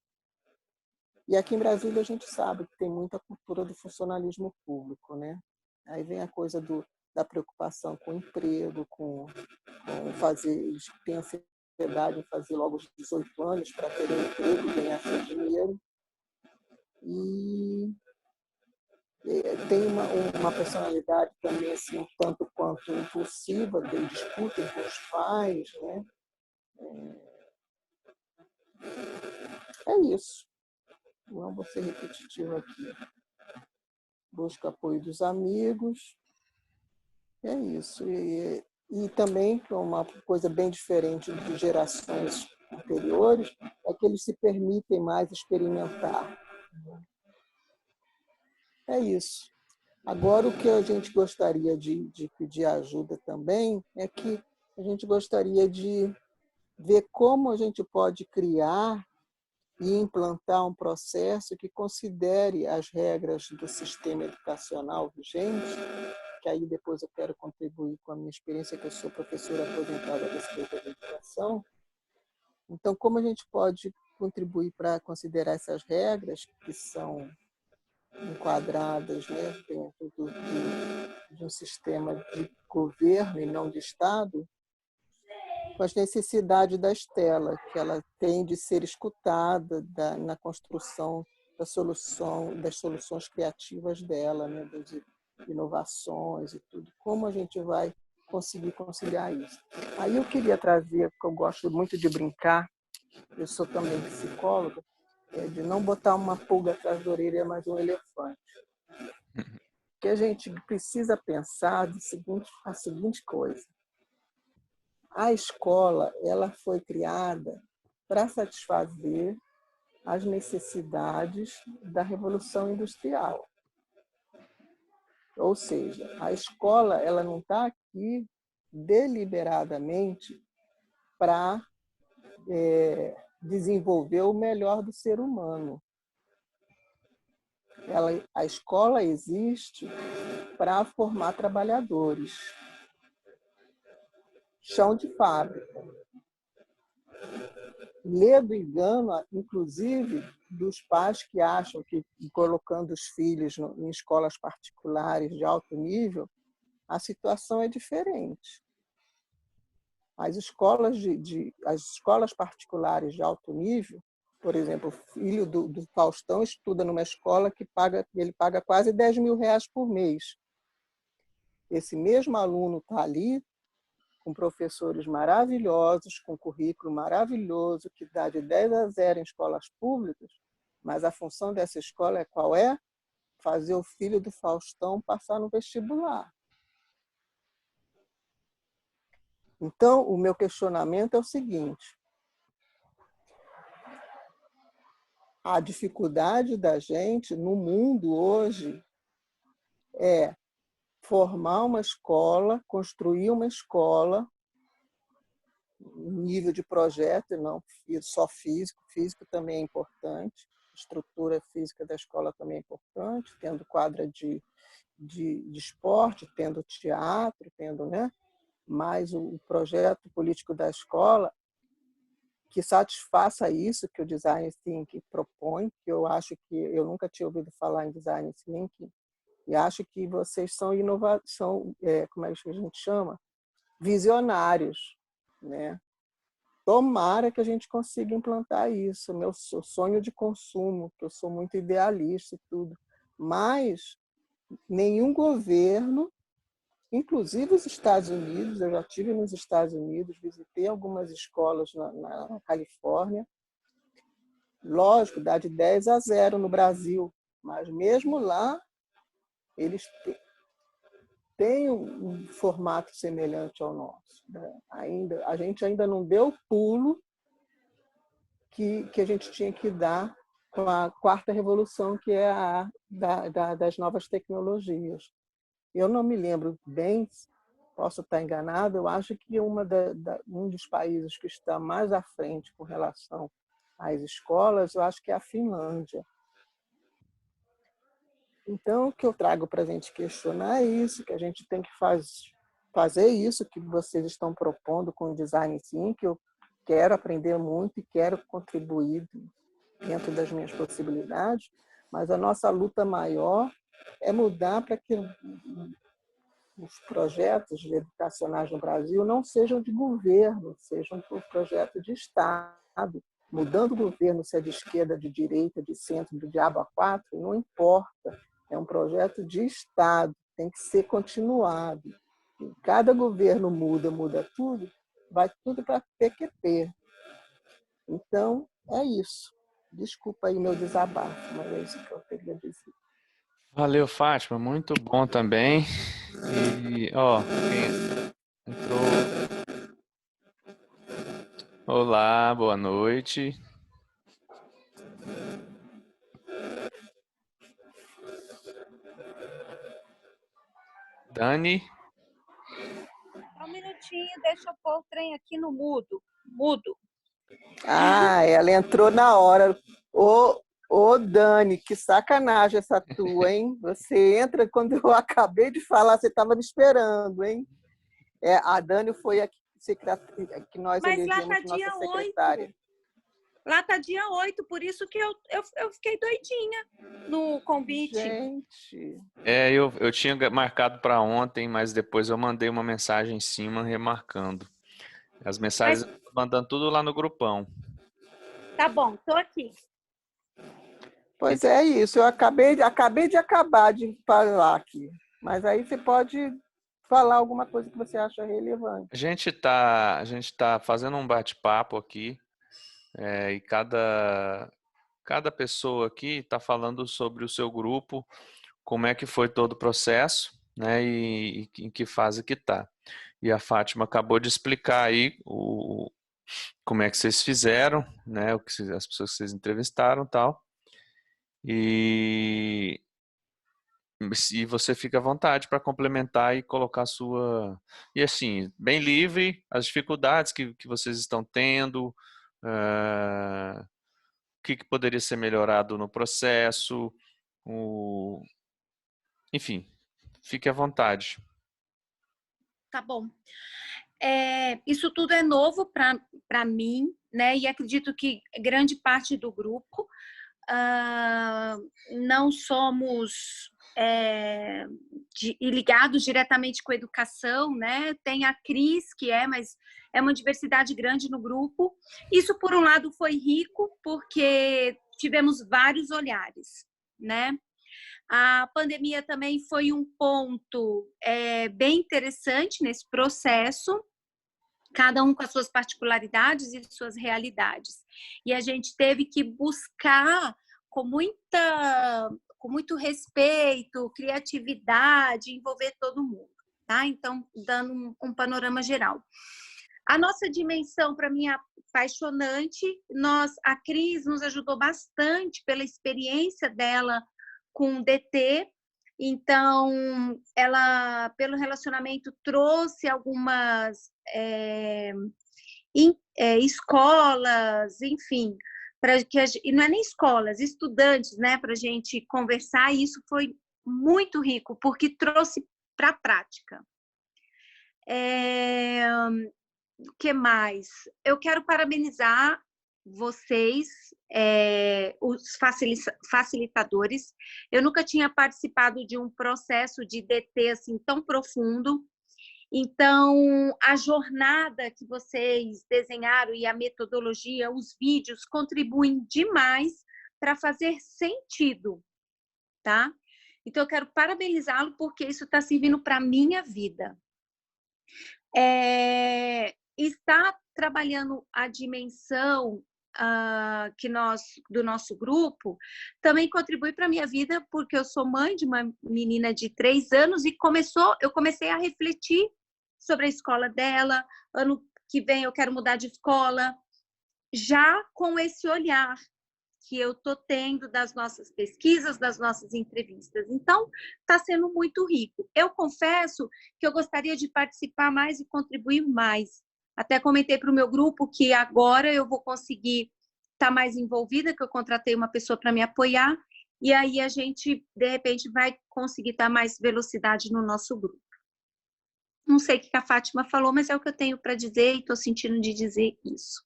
E aqui em Brasília a gente sabe que tem muita cultura do funcionalismo público, né? Aí vem a coisa da preocupação com o emprego, com fazer, eles têm ansiedade em fazer logo os 18 anos para ter um emprego e ganhar seu dinheiro. E tem uma personalidade também assim, um tanto quanto impulsiva, de disputa com os pais, né? É isso. Não vou ser repetitivo aqui. Busca apoio dos amigos. É isso. E E também, uma coisa bem diferente de gerações anteriores, é que eles se permitem mais experimentar. É isso. Agora, o que a gente gostaria de pedir ajuda também é que a gente gostaria de ver como a gente pode criar e implantar um processo que considere as regras do sistema educacional vigente, que aí depois eu quero contribuir com a minha experiência, que eu sou professora aposentada a respeito da educação. Então, como a gente pode contribuir para considerar essas regras que são enquadradas, né, dentro de um sistema de governo e não de Estado, com as necessidades da Estela, que ela tem de ser escutada na construção das soluções criativas dela, né, das inovações e tudo. Como a gente vai conseguir conciliar isso? Aí eu queria trazer, porque eu gosto muito de brincar, eu sou também psicóloga, de não botar uma pulga atrás da orelha, mas um elefante. Que a gente precisa pensar a seguinte coisa. A escola ela foi criada para satisfazer as necessidades da Revolução Industrial. Ou seja, a escola ela não está aqui deliberadamente para desenvolver o melhor do ser humano. A escola existe para formar trabalhadores. Chão de fábrica. Medo e engano, inclusive, dos pais que acham que, colocando os filhos em escolas particulares de alto nível, a situação é diferente. As escolas particulares de alto nível, por exemplo, o filho do Faustão estuda numa escola que ele paga quase 10 mil reais por mês. Esse mesmo aluno está ali com professores maravilhosos, com currículo maravilhoso, que dá de 10 a 0 em escolas públicas, mas a função dessa escola é qual é? Fazer o filho do Faustão passar no vestibular. Então, o meu questionamento é o seguinte: a dificuldade da gente no mundo hoje é formar uma escola, construir uma escola, nível de projeto, não só físico. Físico também é importante, a estrutura física da escola também é importante, tendo quadra de esporte, tendo teatro, tendo, né? Mas o projeto político da escola que satisfaça isso que o Design Thinking propõe, que eu acho que eu nunca tinha ouvido falar em Design Thinking, e acho que vocês são como é que a gente chama? Visionários, né? Tomara que a gente consiga implantar isso, meu sonho de consumo, que eu sou muito idealista e tudo, mas nenhum governo, inclusive os Estados Unidos, eu já estive nos Estados Unidos, visitei algumas escolas na Califórnia, lógico, dá de 10 a 0 no Brasil, mas mesmo lá eles têm um formato semelhante ao nosso. A gente ainda não deu o pulo que a gente tinha que dar com a quarta revolução, que é a das novas tecnologias. Eu não me lembro bem, posso estar enganado, eu acho que um dos países que está mais à frente com relação às escolas, eu acho que é a Finlândia. Então, o que eu trago para a gente questionar é isso, que a gente tem que fazer isso que vocês estão propondo com o Design Thinking, que eu quero aprender muito e quero contribuir dentro das minhas possibilidades, mas a nossa luta maior é mudar para que os projetos educacionais no Brasil não sejam de governo, sejam um projeto de Estado. Mudando o governo, se é de esquerda, de direita, de centro, do diabo a quatro, não importa. É um projeto de Estado, tem que ser continuado. E cada governo muda tudo, vai tudo para PQP. Então, é isso. Desculpa aí meu desabafo, mas é isso que eu queria dizer. Valeu, Fátima. Muito bom também. E, Entrou. Olá, boa noite. Dani? Só um minutinho, deixa eu pôr o trem aqui no mudo. Mudo. Ah, ela entrou na hora. Ô, Dani, que sacanagem essa tua, hein? Você entra quando eu acabei de falar, você estava me esperando, hein? A Dani foi a que nós Mas lá elegemos tá nossa dia secretária. 8. Lá tá dia 8, por isso que eu fiquei doidinha no convite. Gente. Eu tinha marcado para ontem, mas depois eu mandei uma mensagem em cima remarcando. As mensagens eu tô mandando tudo lá no grupão. Tá bom, tô aqui. Pois é isso, eu acabei de acabar de falar aqui. Mas aí você pode falar alguma coisa que você acha relevante. A gente tá fazendo um bate-papo aqui, e cada pessoa aqui está falando sobre o seu grupo, como é que foi todo o processo, né, e em que fase que está. E a Fátima acabou de explicar aí como é que vocês fizeram, né, as pessoas que vocês entrevistaram e tal. E você fica à vontade para complementar e colocar a sua... E assim, bem livre, as dificuldades que vocês estão tendo, o que poderia ser melhorado no processo, enfim, fique à vontade. Tá bom. Isso tudo é novo para mim, né? E acredito que grande parte do grupo não somos ligados diretamente com a educação, né? Tem a Cris, mas é uma diversidade grande no grupo. Isso, por um lado, foi rico, porque tivemos vários olhares, né? A pandemia também foi um ponto bem interessante nesse processo, cada um com as suas particularidades e suas realidades. E a gente teve que buscar com muito respeito, criatividade, envolver todo mundo, tá? Então, dando um panorama geral. A nossa dimensão, para mim, é apaixonante. A Cris nos ajudou bastante pela experiência dela com o DT. Então, ela, pelo relacionamento, trouxe algumas escolas, enfim, e não é nem escolas, estudantes, né, para a gente conversar, e isso foi muito rico, porque trouxe para a prática. O que mais? Eu quero parabenizar vocês, os facilitadores. Eu nunca tinha participado de um processo de DT assim tão profundo. Então, a jornada que vocês desenharam e a metodologia, os vídeos, contribuem demais para fazer sentido, tá? Então, eu quero parabenizá-lo porque isso está servindo para a minha vida. Está trabalhando a dimensão do nosso grupo também contribui para a minha vida, porque eu sou mãe de uma menina de 3 anos e eu comecei a refletir sobre a escola dela. Ano que vem eu quero mudar de escola, já com esse olhar que eu estou tendo das nossas pesquisas, das nossas entrevistas. Então, está sendo muito rico. Eu confesso que eu gostaria de participar mais e contribuir mais. Até comentei para o meu grupo que agora eu vou conseguir estar mais envolvida, que eu contratei uma pessoa para me apoiar, e aí a gente, de repente, vai conseguir dar mais velocidade no nosso grupo. Não sei o que a Fátima falou, mas é o que eu tenho para dizer e estou sentindo de dizer isso.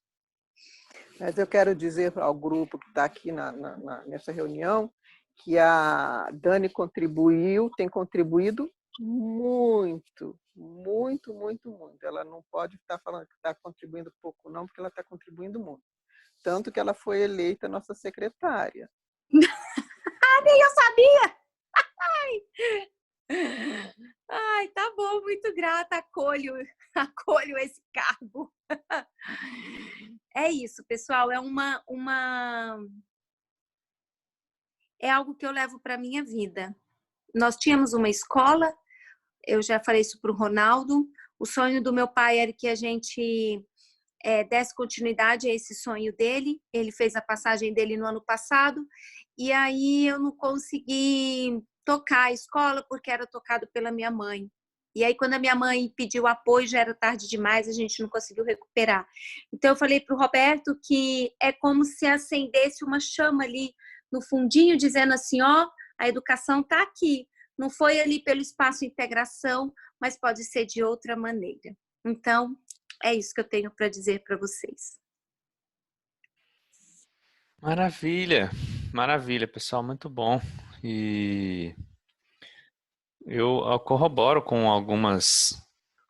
Mas eu quero dizer ao grupo que está aqui nessa reunião que a Dani tem contribuído muito, muito, muito, muito. Ela não pode estar falando que está contribuindo pouco, não, porque ela está contribuindo muito. Tanto que ela foi eleita nossa secretária. Nem eu sabia! Ai, tá bom, muito grata, acolho esse cargo. É isso, pessoal, é algo que eu levo para minha vida. Nós tínhamos uma escola, eu já falei isso para o Ronaldo, O sonho do meu pai era que a gente desse continuidade a esse sonho dele. Ele fez a passagem dele no ano passado, e aí eu não consegui tocar a escola porque era tocado pela minha mãe. E aí, quando a minha mãe pediu apoio, já era tarde demais, a gente não conseguiu recuperar. Então, eu falei para o Roberto que é como se acendesse uma chama ali no fundinho, dizendo assim, ó, a educação está aqui. Não foi ali pelo espaço integração, mas pode ser de outra maneira. Então, é isso que eu tenho para dizer para vocês. Maravilha, maravilha, pessoal, muito bom. E eu corroboro com algumas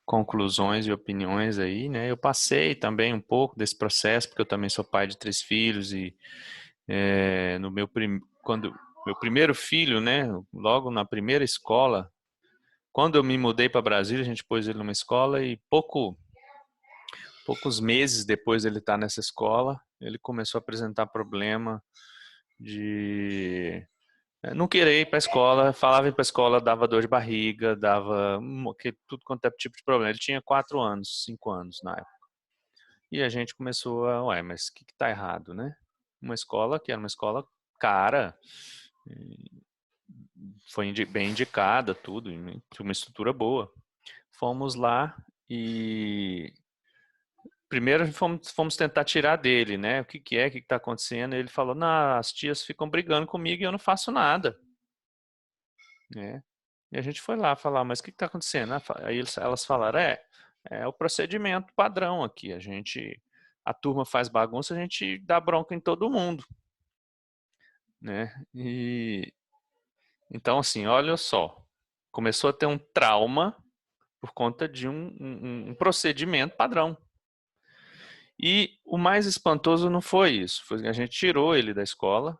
conclusões e opiniões aí, né? Eu passei também um pouco desse processo, porque eu também sou pai de 3 filhos e no quando meu primeiro filho, né? Logo na primeira escola, quando eu me mudei para Brasília, a gente pôs ele numa escola e poucos meses depois dele estar nessa escola, ele começou a apresentar problema de não querer ir para a escola, falava ir para a escola, dava dor de barriga, dava tudo quanto é tipo de problema. Ele tinha 4 anos, 5 anos na época. E a gente começou a, mas o que está errado, né? Uma escola que era uma escola cara, foi bem indicada, tudo, uma estrutura boa. Fomos lá e primeiro fomos tentar tirar dele, né? O que está acontecendo? Ele falou, não, as tias ficam brigando comigo e eu não faço nada. Né? E a gente foi lá falar, mas o que está acontecendo? Aí elas falaram, é o procedimento padrão aqui. A turma faz bagunça, a gente dá bronca em todo mundo. Né? Então, assim, olha só. Começou a ter um trauma por conta de um procedimento padrão. E o mais espantoso não foi isso. A gente tirou ele da escola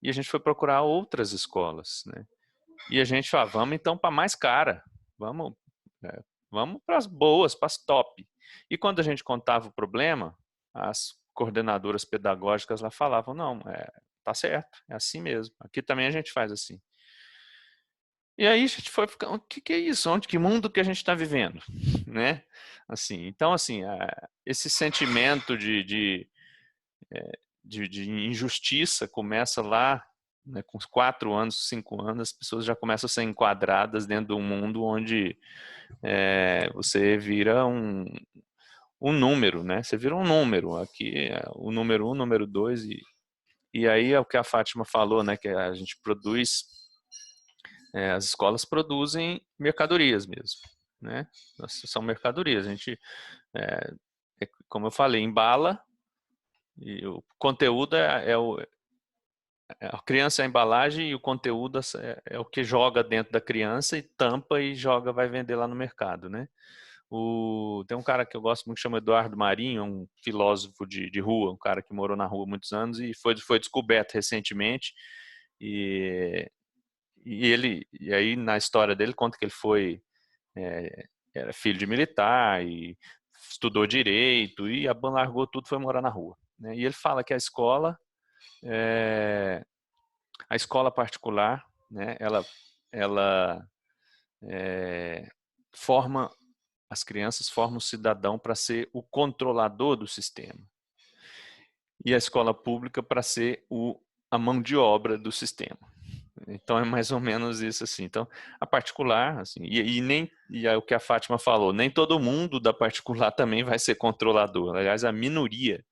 e a gente foi procurar outras escolas, né? E a gente falou, vamos então para mais cara. Vamos para as boas, para as top. E quando a gente contava o problema, as coordenadoras pedagógicas lá falavam, não, tá certo, é assim mesmo. Aqui também a gente faz assim. E aí a gente foi ficando, o que é isso? Que mundo que a gente está vivendo, né? Assim, então, assim, esse sentimento de injustiça começa lá, né, com 4 anos, 5 anos, as pessoas já começam a ser enquadradas dentro de um mundo onde você vira um número, né? Você vira um número. Aqui o número 1, número 2 e aí é o que a Fátima falou, né? Que a gente produz, as escolas produzem mercadorias mesmo, né? São mercadorias. A gente, como eu falei, embala e o conteúdo a criança é a embalagem e o conteúdo é o que joga dentro da criança e tampa e joga, vai vender lá no mercado, né? Tem um cara que eu gosto muito que chama Eduardo Marinho, um filósofo de rua, um cara que morou na rua há muitos anos e foi descoberto recentemente e aí na história dele conta que ele era filho de militar e estudou direito e largou tudo, foi morar na rua, né? E ele fala que a escola particular, né, ela forma as crianças, formam o cidadão para ser o controlador do sistema e a escola pública para ser a mão de obra do sistema. Então é mais ou menos isso assim. Então a particular, assim, e é o que a Fátima falou, nem todo mundo da particular também vai ser controlador. Aliás, a minoria,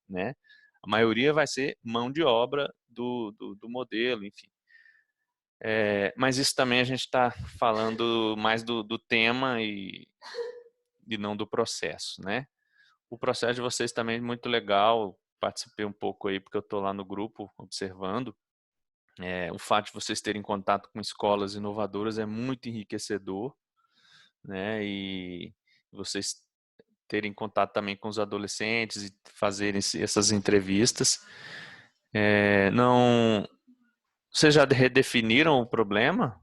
né? A maioria vai ser mão de obra do modelo, enfim. Mas isso também a gente está falando mais do tema e não do processo, né? O processo de vocês também é muito legal. Participei um pouco aí porque eu estou lá no grupo observando. O fato de vocês terem contato com escolas inovadoras é muito enriquecedor, né? E vocês terem contato também com os adolescentes e fazerem essas entrevistas. Vocês já redefiniram o problema?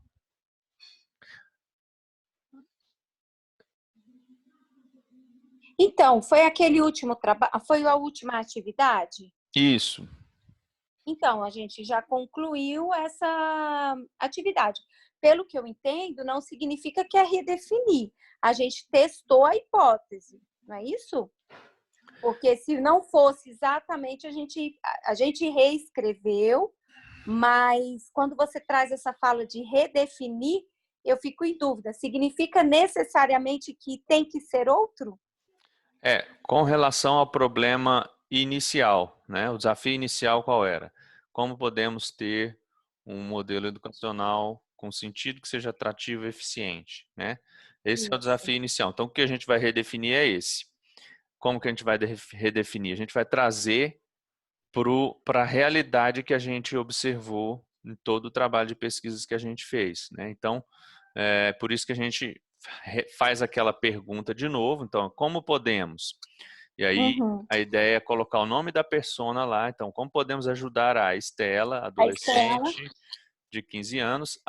Então, foi aquele último trabalho, foi a última atividade? Isso. Então, a gente já concluiu essa atividade. pelo que eu entendo, não significa que é redefinir. A gente testou a hipótese, não é isso? Porque se não fosse exatamente, a gente reescreveu, mas quando você traz essa fala de redefinir, eu fico em dúvida. Significa necessariamente que tem que ser outro? Com relação ao problema inicial, né? O desafio inicial qual era? Como podemos ter um modelo educacional com sentido que seja atrativo e eficiente, né? Esse é o desafio inicial. Então, o que a gente vai redefinir é esse. Como que a gente vai redefinir? A gente vai trazer para a realidade que a gente observou em todo o trabalho de pesquisas que a gente fez, né? Então, por isso que a gente faz aquela pergunta de novo. Então, como podemos? E aí, a ideia é colocar o nome da persona lá. Então, como podemos ajudar a Estela, adolescente de 15 anos,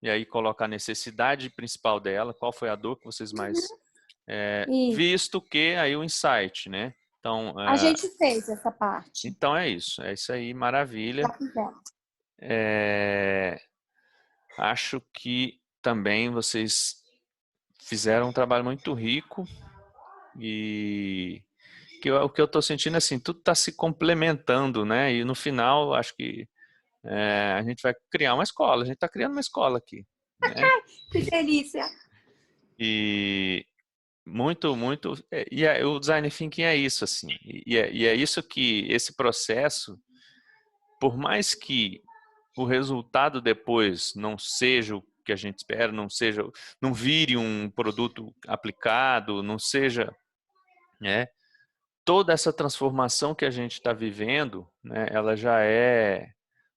e aí colocar a necessidade principal dela, qual foi a dor que vocês mais... visto que aí o insight, né? Então, a gente fez essa parte. Então é isso aí, maravilha. Acho que também vocês fizeram um trabalho muito rico e o que eu estou sentindo assim, tudo está se complementando, né? E no final, acho que a gente vai criar uma escola. A gente está criando uma escola aqui, né? Que delícia! E muito, muito. O design thinking é isso, assim. E é isso que esse processo, por mais que o resultado depois não seja o que a gente espera, não vire um produto aplicado, não seja, né? Toda essa transformação que a gente está vivendo, né? Ela já é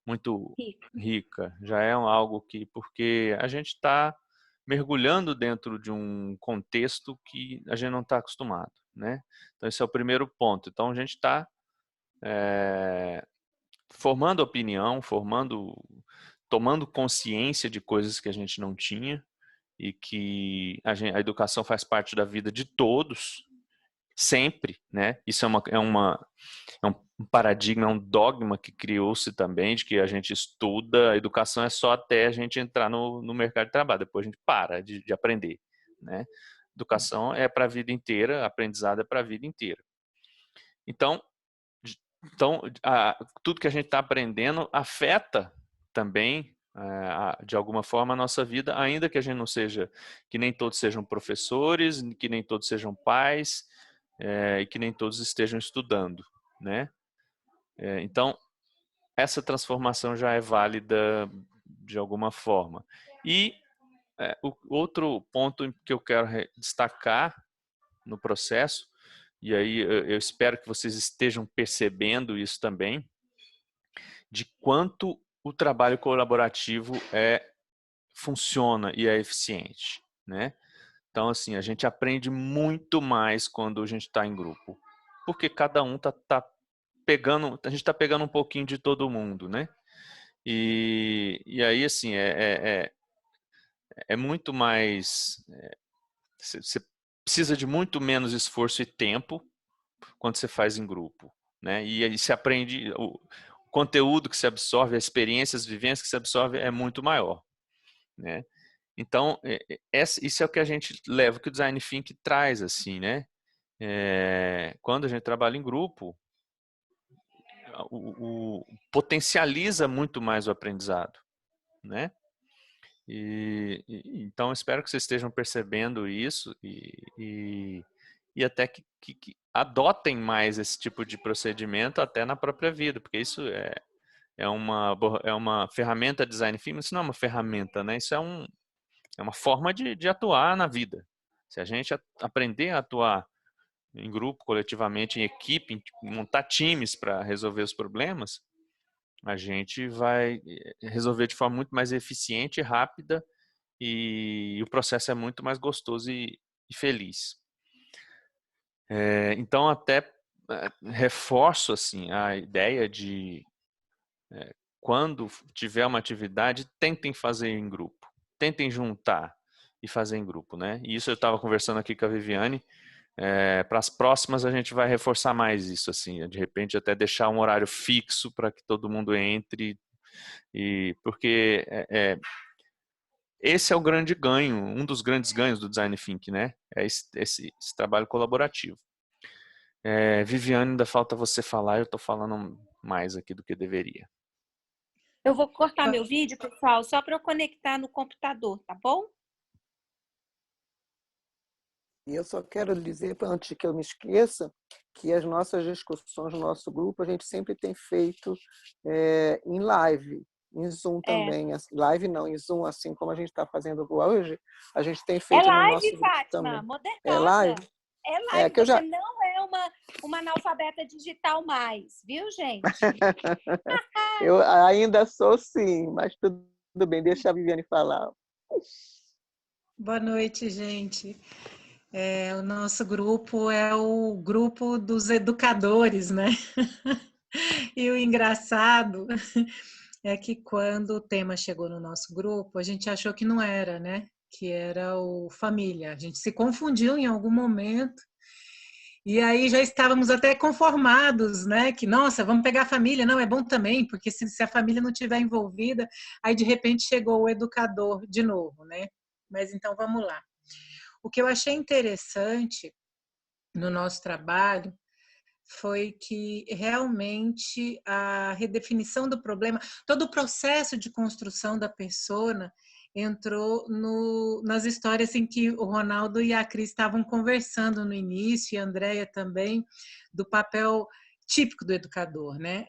muito rica, já é algo que, porque a gente está mergulhando dentro de um contexto que a gente não está acostumado, né? Então esse é o primeiro ponto. Então a gente está formando opinião, tomando consciência de coisas que a gente não tinha e que a educação faz parte da vida de todos, sempre, né? Isso é um paradigma, é um dogma que criou-se também, de que a gente estuda, a educação é só até a gente entrar no mercado de trabalho, depois a gente para de aprender, né? Educação é para a vida inteira, aprendizado é para a vida inteira. Então tudo que a gente está aprendendo afeta também, de alguma forma, a nossa vida, ainda que a gente não seja, que nem todos sejam professores, que nem todos sejam pais, e que nem todos estejam estudando, né? Então, essa transformação já é válida de alguma forma. E o outro ponto que eu quero destacar no processo, e aí eu espero que vocês estejam percebendo isso também, de quanto o trabalho colaborativo funciona e é eficiente, né? Então, assim, a gente aprende muito mais quando a gente está em grupo, porque cada um tá pegando, a gente está pegando um pouquinho de todo mundo, né? E aí, assim, é muito mais, você precisa de muito menos esforço e tempo quando você faz em grupo, né? E aí se aprende, o conteúdo que se absorve, a experiência, as vivências que se absorve é muito maior, né? Então, isso é o que a gente leva, que o Design Thinking traz, assim, né? Quando a gente trabalha em grupo, potencializa muito mais o aprendizado, né? Então, espero que vocês estejam percebendo isso e até que adotem mais esse tipo de procedimento até na própria vida, porque isso é uma ferramenta design thinking, mas isso não é uma ferramenta, né? Isso é uma forma de atuar na vida. Se a gente aprender a atuar em grupo, coletivamente, em equipe, montar times para resolver os problemas, a gente vai resolver de forma muito mais eficiente e rápida e o processo é muito mais gostoso e feliz. Então, até reforço assim, a ideia de quando tiver uma atividade, tentem fazer em grupo. Tentem juntar e fazer em grupo, né? E isso eu estava conversando aqui com a Viviane. Para as próximas a gente vai reforçar mais isso, assim, de repente até deixar um horário fixo para que todo mundo entre, porque esse é o grande ganho, um dos grandes ganhos do Design Thinking, né? É esse trabalho colaborativo. Viviane, ainda falta você falar, eu estou falando mais aqui do que deveria. Eu vou cortar meu vídeo, pessoal, só para eu conectar no computador, tá bom? E eu só quero dizer, antes que eu me esqueça, que as nossas discussões no nosso grupo, a gente sempre tem feito em live, em Zoom também. Live não, em Zoom, assim como a gente está fazendo hoje, a gente tem feito no nosso grupo Fátima, também. modernosa. É live? É live, Que eu você já... não é uma analfabeta digital mais, viu, gente? Eu ainda sou sim, mas tudo bem, deixa a Viviane falar. Boa noite, gente. O nosso grupo é o grupo dos educadores, né? E o engraçado é que quando o tema chegou no nosso grupo, a gente achou que não era, né? Que era o família. A gente se confundiu em algum momento. E aí já estávamos até conformados, né? Que, nossa, vamos pegar a família. Não, é bom também, porque se a família não estiver envolvida, aí de repente chegou o educador de novo, né? Mas então vamos lá. O que eu achei interessante no nosso trabalho foi que realmente a redefinição do problema, todo o processo de construção da persona entrou nas histórias em que o Ronaldo e a Cris estavam conversando no início, e a Andrea também, do papel típico do educador, né?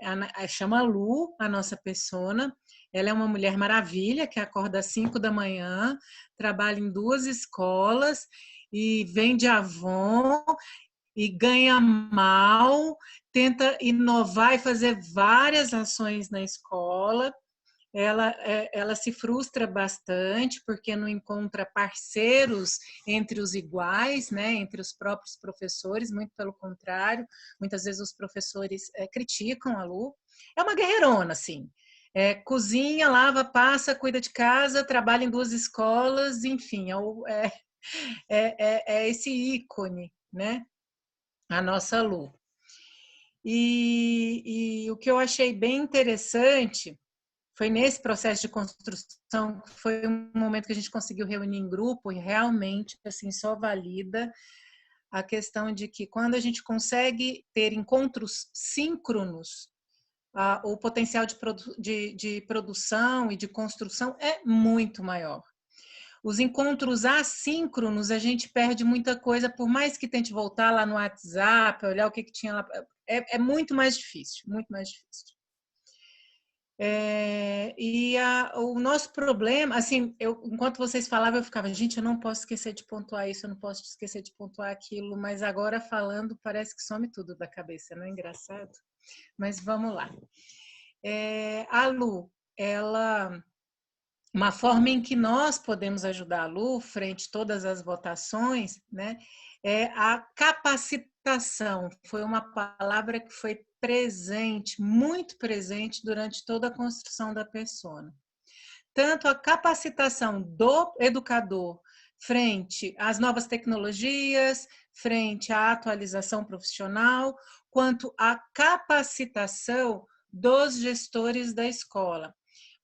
Chama Lu, a nossa persona. Ela é uma mulher maravilha que acorda às 5 da manhã, trabalha em 2 escolas e vende Avon e ganha mal, tenta inovar e fazer várias ações na escola. Ela se frustra bastante porque não encontra parceiros entre os iguais, né, entre os próprios professores, muito pelo contrário, muitas vezes os professores criticam a Lu. É uma guerreirona, assim. Cozinha, lava, passa, cuida de casa, trabalha em 2 escolas, enfim, é esse ícone, né? A nossa Lu. E o que eu achei bem interessante foi nesse processo de construção, que foi um momento que a gente conseguiu reunir em grupo e realmente assim só valida a questão de que quando a gente consegue ter encontros síncronos, o potencial de produção e de construção é muito maior. Os encontros assíncronos, a gente perde muita coisa, por mais que tente voltar lá no WhatsApp, olhar o que tinha lá, é muito mais difícil, muito mais difícil. O nosso problema, assim, enquanto vocês falavam, eu ficava, gente, eu não posso esquecer de pontuar isso, eu não posso esquecer de pontuar aquilo, mas agora falando parece que some tudo da cabeça, não é engraçado? Mas vamos lá. A Lu, uma forma em que nós podemos ajudar a Lu, frente a todas as votações, né, é a capacitação. Foi uma palavra que foi presente, muito presente, durante toda a construção da persona. Tanto a capacitação do educador frente às novas tecnologias, frente à atualização profissional, quanto a capacitação dos gestores da escola.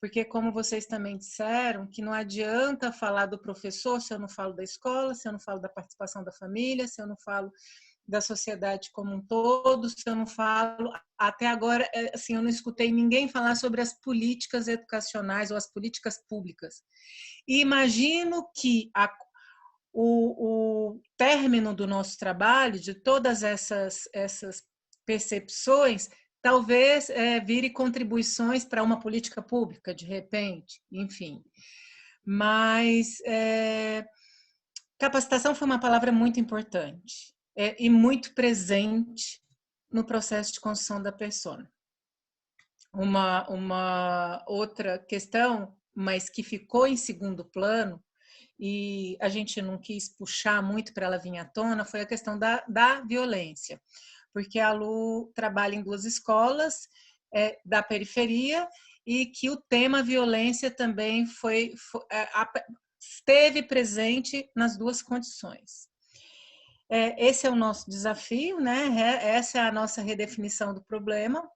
Porque, como vocês também disseram, que não adianta falar do professor se eu não falo da escola, se eu não falo da participação da família, se eu não falo da sociedade como um todo, se eu não falo... Até agora, assim, eu não escutei ninguém falar sobre as políticas educacionais ou as políticas públicas. E imagino que o término do nosso trabalho, de todas essas percepções, talvez vire contribuições para uma política pública, de repente, enfim. Mas capacitação foi uma palavra muito importante e muito presente no processo de construção da persona. Uma outra questão, mas que ficou em segundo plano, e a gente não quis puxar muito para ela vir à tona, foi a questão da violência. Porque a Lu trabalha em 2 escolas da periferia e que o tema violência também esteve presente nas 2 condições. Esse é o nosso desafio, né? Essa é a nossa redefinição do problema.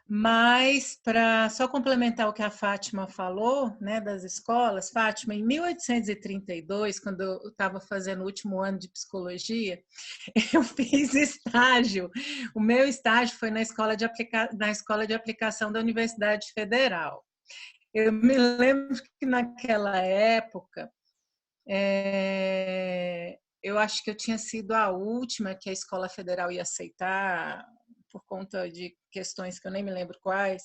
Mas, para só complementar o que a Fátima falou, né, das escolas, Fátima, em 1832, quando eu estava fazendo o último ano de psicologia, eu fiz estágio. O meu estágio foi na escola de aplicação da Universidade Federal. Eu me lembro que naquela época, eu acho que eu tinha sido a última que a Escola Federal ia aceitar, por conta de questões que eu nem me lembro quais,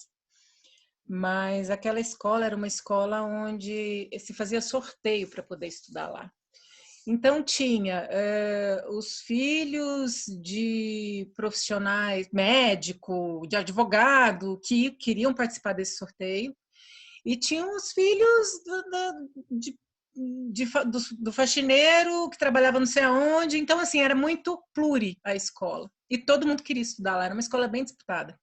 mas aquela escola era uma escola onde se fazia sorteio para poder estudar lá. Então, tinha os filhos de profissionais, médico, de advogado, que queriam participar desse sorteio, e tinham os filhos do faxineiro, que trabalhava não sei aonde. Então, assim, era muito pluri a escola. E todo mundo queria estudar lá, era uma escola bem disputada.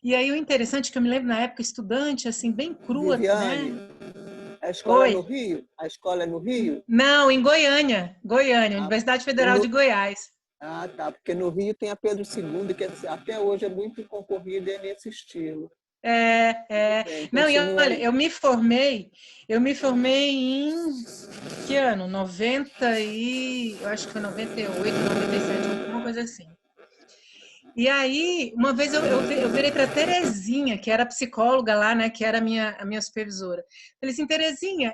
E aí o interessante é que eu me lembro na época, estudante, assim, bem crua, Viviane, né? a escola é Oi. no Rio? A escola é no Rio? Não, em Goiânia, Universidade Federal de Goiás. Ah, tá, porque no Rio tem a Pedro II, que até hoje é muito concorrida e é nesse estilo. Bem, não, e olha, eu me formei em que ano? 90 e eu acho que foi 98, 97, alguma coisa assim. E aí, uma vez eu virei para Terezinha, que era psicóloga lá, né, que era a minha supervisora. Falei assim, Terezinha,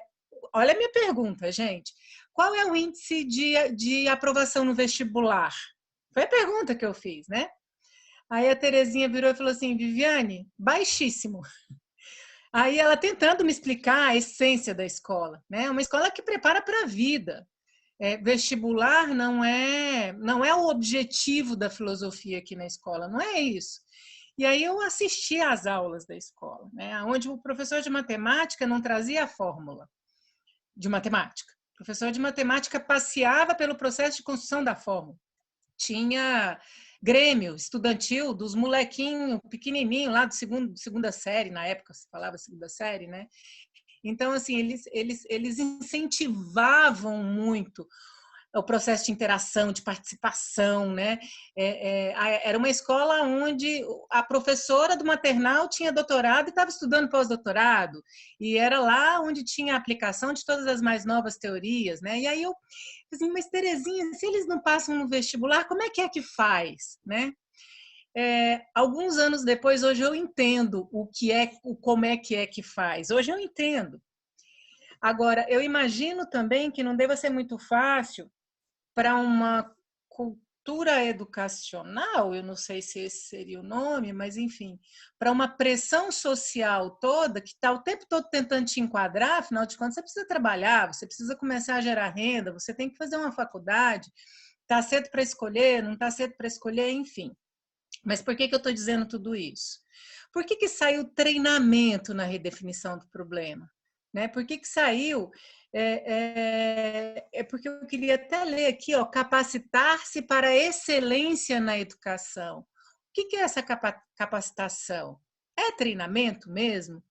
olha a minha pergunta, gente. Qual é o índice de aprovação no vestibular? Foi a pergunta que eu fiz, né? Aí a Terezinha virou e falou assim, Viviane, baixíssimo. Aí ela tentando me explicar a essência da escola, né? Uma escola que prepara para a vida. Vestibular não é o objetivo da filosofia aqui na escola, não é isso. E aí eu assisti às aulas da escola, né? Onde o professor de matemática não trazia a fórmula de matemática. O professor de matemática passeava pelo processo de construção da fórmula. Tinha grêmio estudantil dos molequinhos pequenininho lá segunda série, na época se falava segunda série, né? Então, assim, eles incentivavam muito o processo de interação, de participação, né? Era uma escola onde a professora do maternal tinha doutorado e estava estudando pós-doutorado, e era lá onde tinha a aplicação de todas as mais novas teorias, né? E aí eu assim, mas Terezinha, se eles não passam no vestibular, como é que faz, né? Alguns anos depois, hoje eu entendo como é que faz. Hoje eu entendo. Agora, eu imagino também que não deva ser muito fácil para uma cultura educacional, eu não sei se esse seria o nome, mas enfim, para uma pressão social toda que está o tempo todo tentando te enquadrar, afinal de contas, você precisa trabalhar, você precisa começar a gerar renda, você tem que fazer uma faculdade, está cedo para escolher, não está cedo para escolher, enfim. Mas por que eu estou dizendo tudo isso? Por que saiu treinamento na redefinição do problema? Né? Por que saiu? Porque eu queria até ler aqui, ó, capacitar-se para a excelência na educação. O que é essa capacitação? É treinamento mesmo?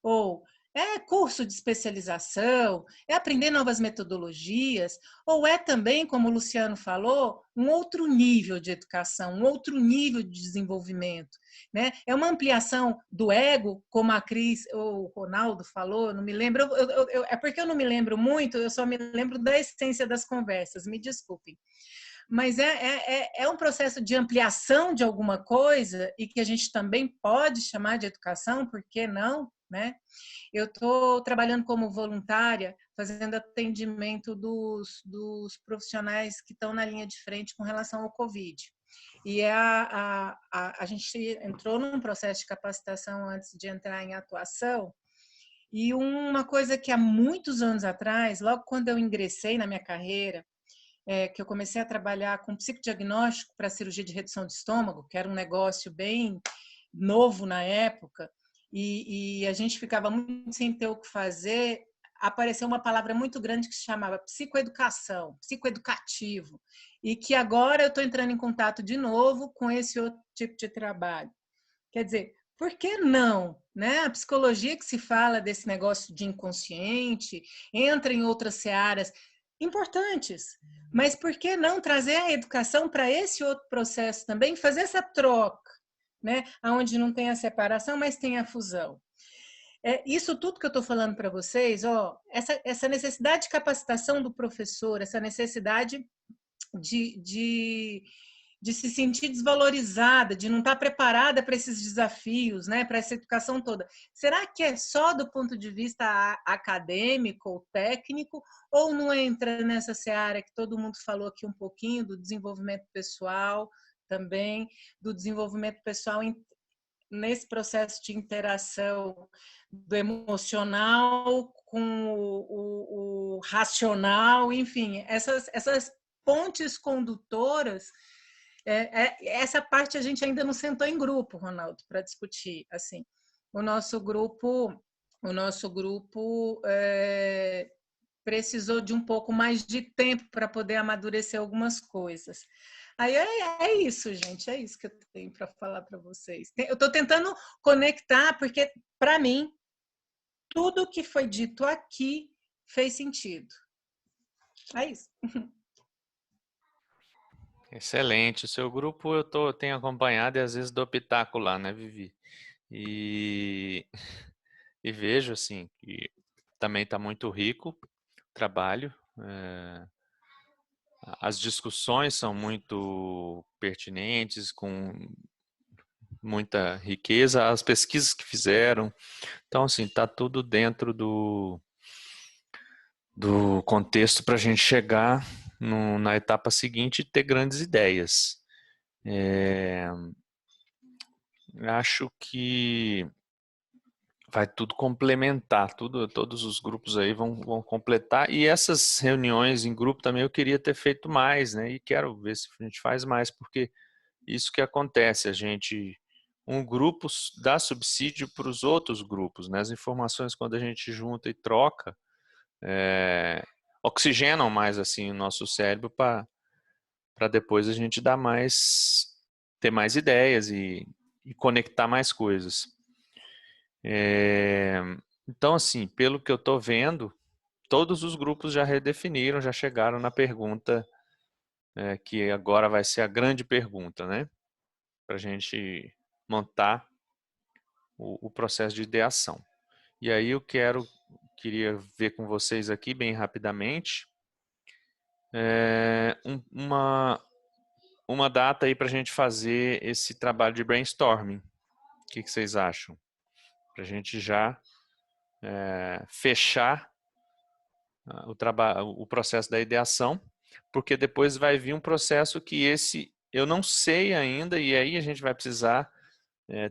Ou é curso de especialização? É aprender novas metodologias? Ou é também, como o Luciano falou, um outro nível de educação, um outro nível de desenvolvimento, né? É uma ampliação do ego, como a Cris ou o Ronaldo falou, não me lembro, é porque eu não me lembro muito, eu só me lembro da essência das conversas, me desculpem. Mas é um processo de ampliação de alguma coisa e que a gente também pode chamar de educação, por que não, né? Eu estou trabalhando como voluntária, fazendo atendimento dos profissionais que estão na linha de frente com relação ao Covid. E a gente entrou num processo de capacitação antes de entrar em atuação, e uma coisa que há muitos anos atrás, logo quando eu ingressei na minha carreira, que eu comecei a trabalhar com psicodiagnóstico para cirurgia de redução de estômago, que era um negócio bem novo na época, e a gente ficava muito sem ter o que fazer, apareceu uma palavra muito grande que se chamava psicoeducação, psicoeducativo, e que agora eu estou entrando em contato de novo com esse outro tipo de trabalho. Quer dizer, por que não? Né? A psicologia que se fala desse negócio de inconsciente, entra em outras searas importantes, mas por que não trazer a educação para esse outro processo também, fazer essa troca? né? Onde não tem a separação, mas tem a fusão. Isso tudo que eu estou falando para vocês, ó, essa necessidade de capacitação do professor, essa necessidade de se sentir desvalorizada, de não estar preparada para esses desafios, né, para essa educação toda. Será que é só do ponto de vista acadêmico ou técnico, ou não entra nessa seara que todo mundo falou aqui um pouquinho, do desenvolvimento pessoal também, do desenvolvimento pessoal nesse processo de interação do emocional com o racional, enfim, essas pontes condutoras. Essa parte a gente ainda não sentou em grupo, Ronaldo, para discutir. Assim, o nosso grupo precisou de um pouco mais de tempo para poder amadurecer algumas coisas. Aí é isso, gente, é isso que eu tenho para falar para vocês. Eu estou tentando conectar, porque, para mim, tudo que foi dito aqui fez sentido. É isso. Excelente. O seu grupo eu tenho acompanhado e às vezes dou pitaco lá, né, Vivi? E vejo, assim, que também está muito rico o trabalho. As discussões são muito pertinentes, com muita riqueza, as pesquisas que fizeram. Então, assim, está tudo dentro do contexto para a gente chegar na etapa seguinte e ter grandes ideias. Acho que vai tudo complementar, todos os grupos aí vão completar, e essas reuniões em grupo também eu queria ter feito mais, né? E quero ver se a gente faz mais, porque isso que acontece, um grupo dá subsídio para os outros grupos, né? As informações, quando a gente junta e troca, oxigenam mais assim o nosso cérebro para depois a gente ter mais ideias e conectar mais coisas. Então, assim, pelo que eu estou vendo, todos os grupos já redefiniram, já chegaram na pergunta que agora vai ser a grande pergunta, né? Para a gente montar o processo de ideação. E aí eu queria ver com vocês aqui bem rapidamente uma data aí para a gente fazer esse trabalho de brainstorming. O que vocês acham? Para a gente já fechar o processo da ideação, porque depois vai vir um processo que eu não sei ainda, e aí a gente vai precisar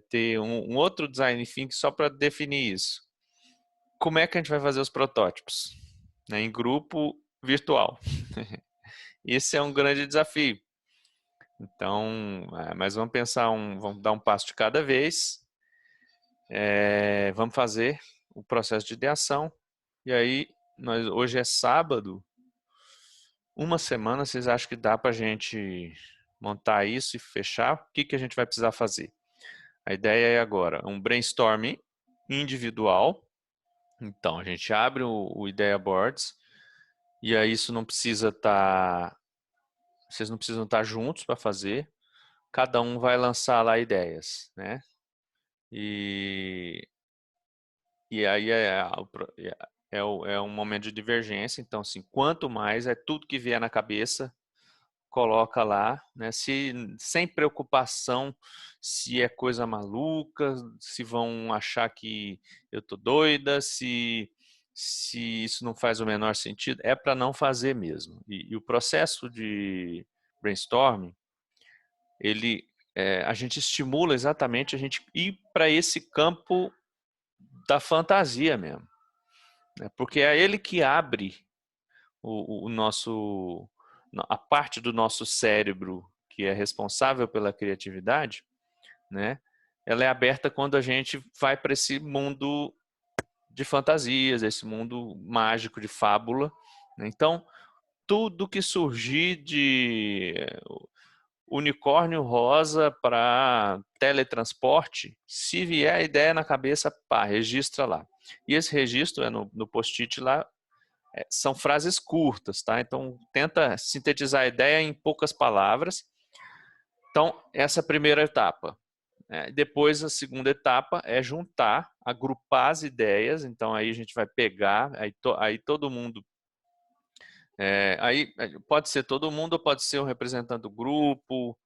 ter um outro design thinking só para definir isso. Como é que a gente vai fazer os protótipos? Né, em grupo virtual. Esse é um grande desafio. Então, mas vamos pensar, vamos dar um passo de cada vez, vamos fazer o processo de ideação, e aí, hoje é sábado, uma semana, vocês acham que dá para a gente montar isso e fechar? O que a gente vai precisar fazer? A ideia é agora um brainstorming individual. Então, a gente abre o Idea Boards, e aí isso não precisa vocês não precisam estar juntos para fazer. Cada um vai lançar lá ideias, né? E aí é um momento de divergência. Então, assim, quanto mais tudo que vier na cabeça, coloca lá, né? Sem preocupação se é coisa maluca, se vão achar que eu tô doida, se isso não faz o menor sentido, é para não fazer mesmo. E o processo de brainstorming, a gente estimula exatamente a gente ir para esse campo da fantasia mesmo, né? Porque é ele que abre a parte do nosso cérebro que é responsável pela criatividade, né? Ela é aberta quando a gente vai para esse mundo de fantasias, esse mundo mágico de fábula, né? Então, tudo que surgir de unicórnio rosa para teletransporte, se vier a ideia na cabeça, registra lá. E esse registro no post-it lá, são frases curtas, tá? Então, tenta sintetizar a ideia em poucas palavras. Então, essa é a primeira etapa. Depois, a segunda etapa é juntar, agrupar as ideias. Então, aí a gente vai pegar, aí todo mundo... aí pode ser todo mundo ou pode ser o representante do grupo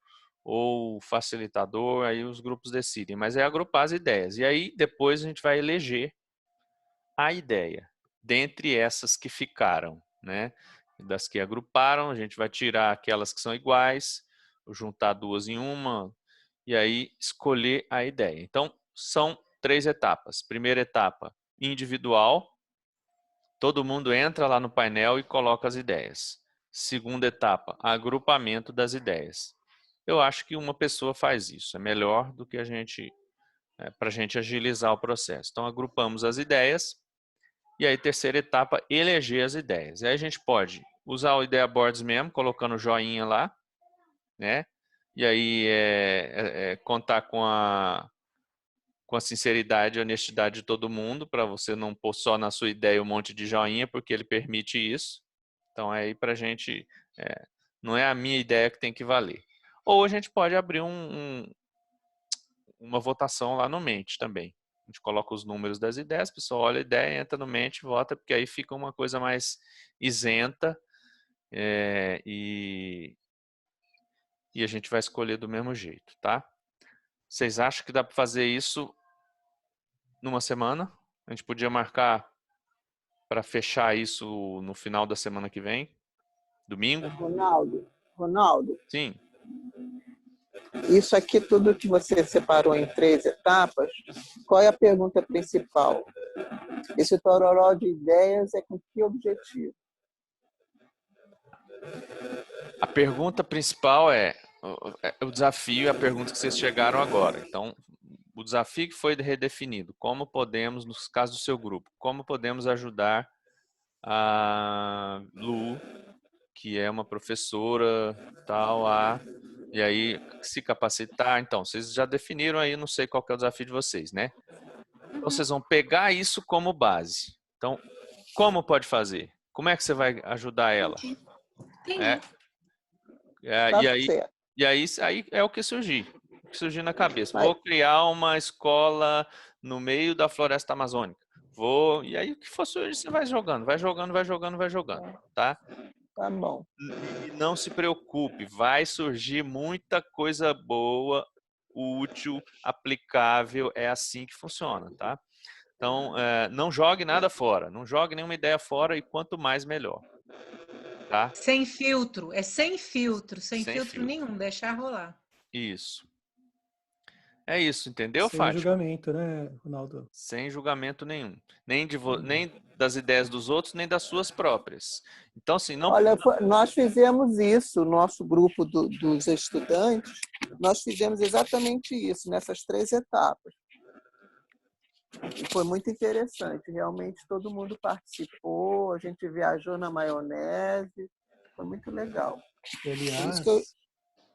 ou facilitador, aí os grupos decidem. Mas é agrupar as ideias. E aí, depois, a gente vai eleger a ideia dentre essas que ficaram, né? Das que agruparam, a gente vai tirar aquelas que são iguais, juntar duas em uma, e aí escolher a ideia. Então, são 3 etapas. Primeira etapa, individual. Todo mundo entra lá no painel e coloca as ideias. Segunda etapa, agrupamento das ideias. Eu acho que uma pessoa faz isso. É melhor do que para a gente agilizar o processo. Então, agrupamos as ideias. E aí, terceira etapa, eleger as ideias. E aí a gente pode usar o Idea Boards mesmo, colocando joinha lá, né? E aí contar com a sinceridade e honestidade de todo mundo, para você não pôr só na sua ideia um monte de joinha, porque ele permite isso. Então, aí para a gente, não é a minha ideia que tem que valer. Ou a gente pode abrir uma votação lá no Mente também. A gente coloca os números das ideias, a pessoa olha a ideia, entra no Mente, vota, porque aí fica uma coisa mais isenta e a gente vai escolher do mesmo jeito, tá? Vocês acham que dá para fazer isso numa semana? A gente podia marcar para fechar isso no final da semana que vem? Domingo? Ronaldo, Sim. isso aqui tudo que você separou em 3 etapas, qual é a pergunta principal? Esse tororó de ideias é com que objetivo? A pergunta principal é o desafio, a pergunta que vocês chegaram agora. Então, o desafio que foi redefinido, como podemos, no caso do seu grupo, como podemos ajudar a Lu, que é uma professora, tal, e aí se capacitar. Então, vocês já definiram aí, não sei qual que é o desafio de vocês, né? Então, vocês vão pegar isso como base. Então, como pode fazer? Como é que você vai ajudar ela? E aí é o que surgir na cabeça. Vou criar uma escola no meio da floresta amazônica. E aí o que for surgir, você vai jogando, tá? Tá bom. E não se preocupe, vai surgir muita coisa boa, útil, aplicável, é assim que funciona, tá? Então, não jogue nada fora, não jogue nenhuma ideia fora e quanto mais melhor. Tá? Sem filtro, sem filtro nenhum, deixar rolar. Isso. É isso, entendeu, Sem Fátima? julgamento, né, Ronaldo? Sem julgamento nenhum. Nem das ideias dos outros, nem das suas próprias. Então, assim, não... Olha, nós fizemos isso, o nosso grupo dos estudantes, nós fizemos exatamente isso, nessas 3 etapas. E foi muito interessante, realmente todo mundo participou, a gente viajou na maionese, foi muito legal. Aliás,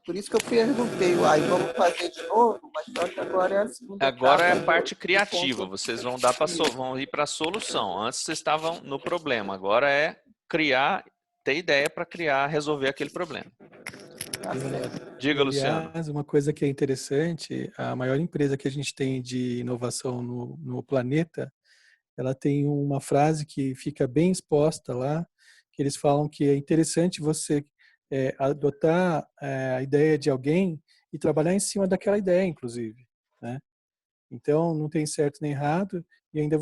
por isso que eu perguntei, vamos fazer de novo? Mas só que agora é a segunda etapa. Agora é a parte criativa, vocês vão ir para a solução. Antes vocês estavam no problema, agora é ter ideia para resolver aquele problema. Diga, Luciano. Aliás, uma coisa que é interessante, a maior empresa que a gente tem de inovação no planeta, ela tem uma frase que fica bem exposta lá, que eles falam que é interessante você adotar a ideia de alguém e trabalhar em cima daquela ideia, inclusive, né? Então, não tem certo nem errado, e ainda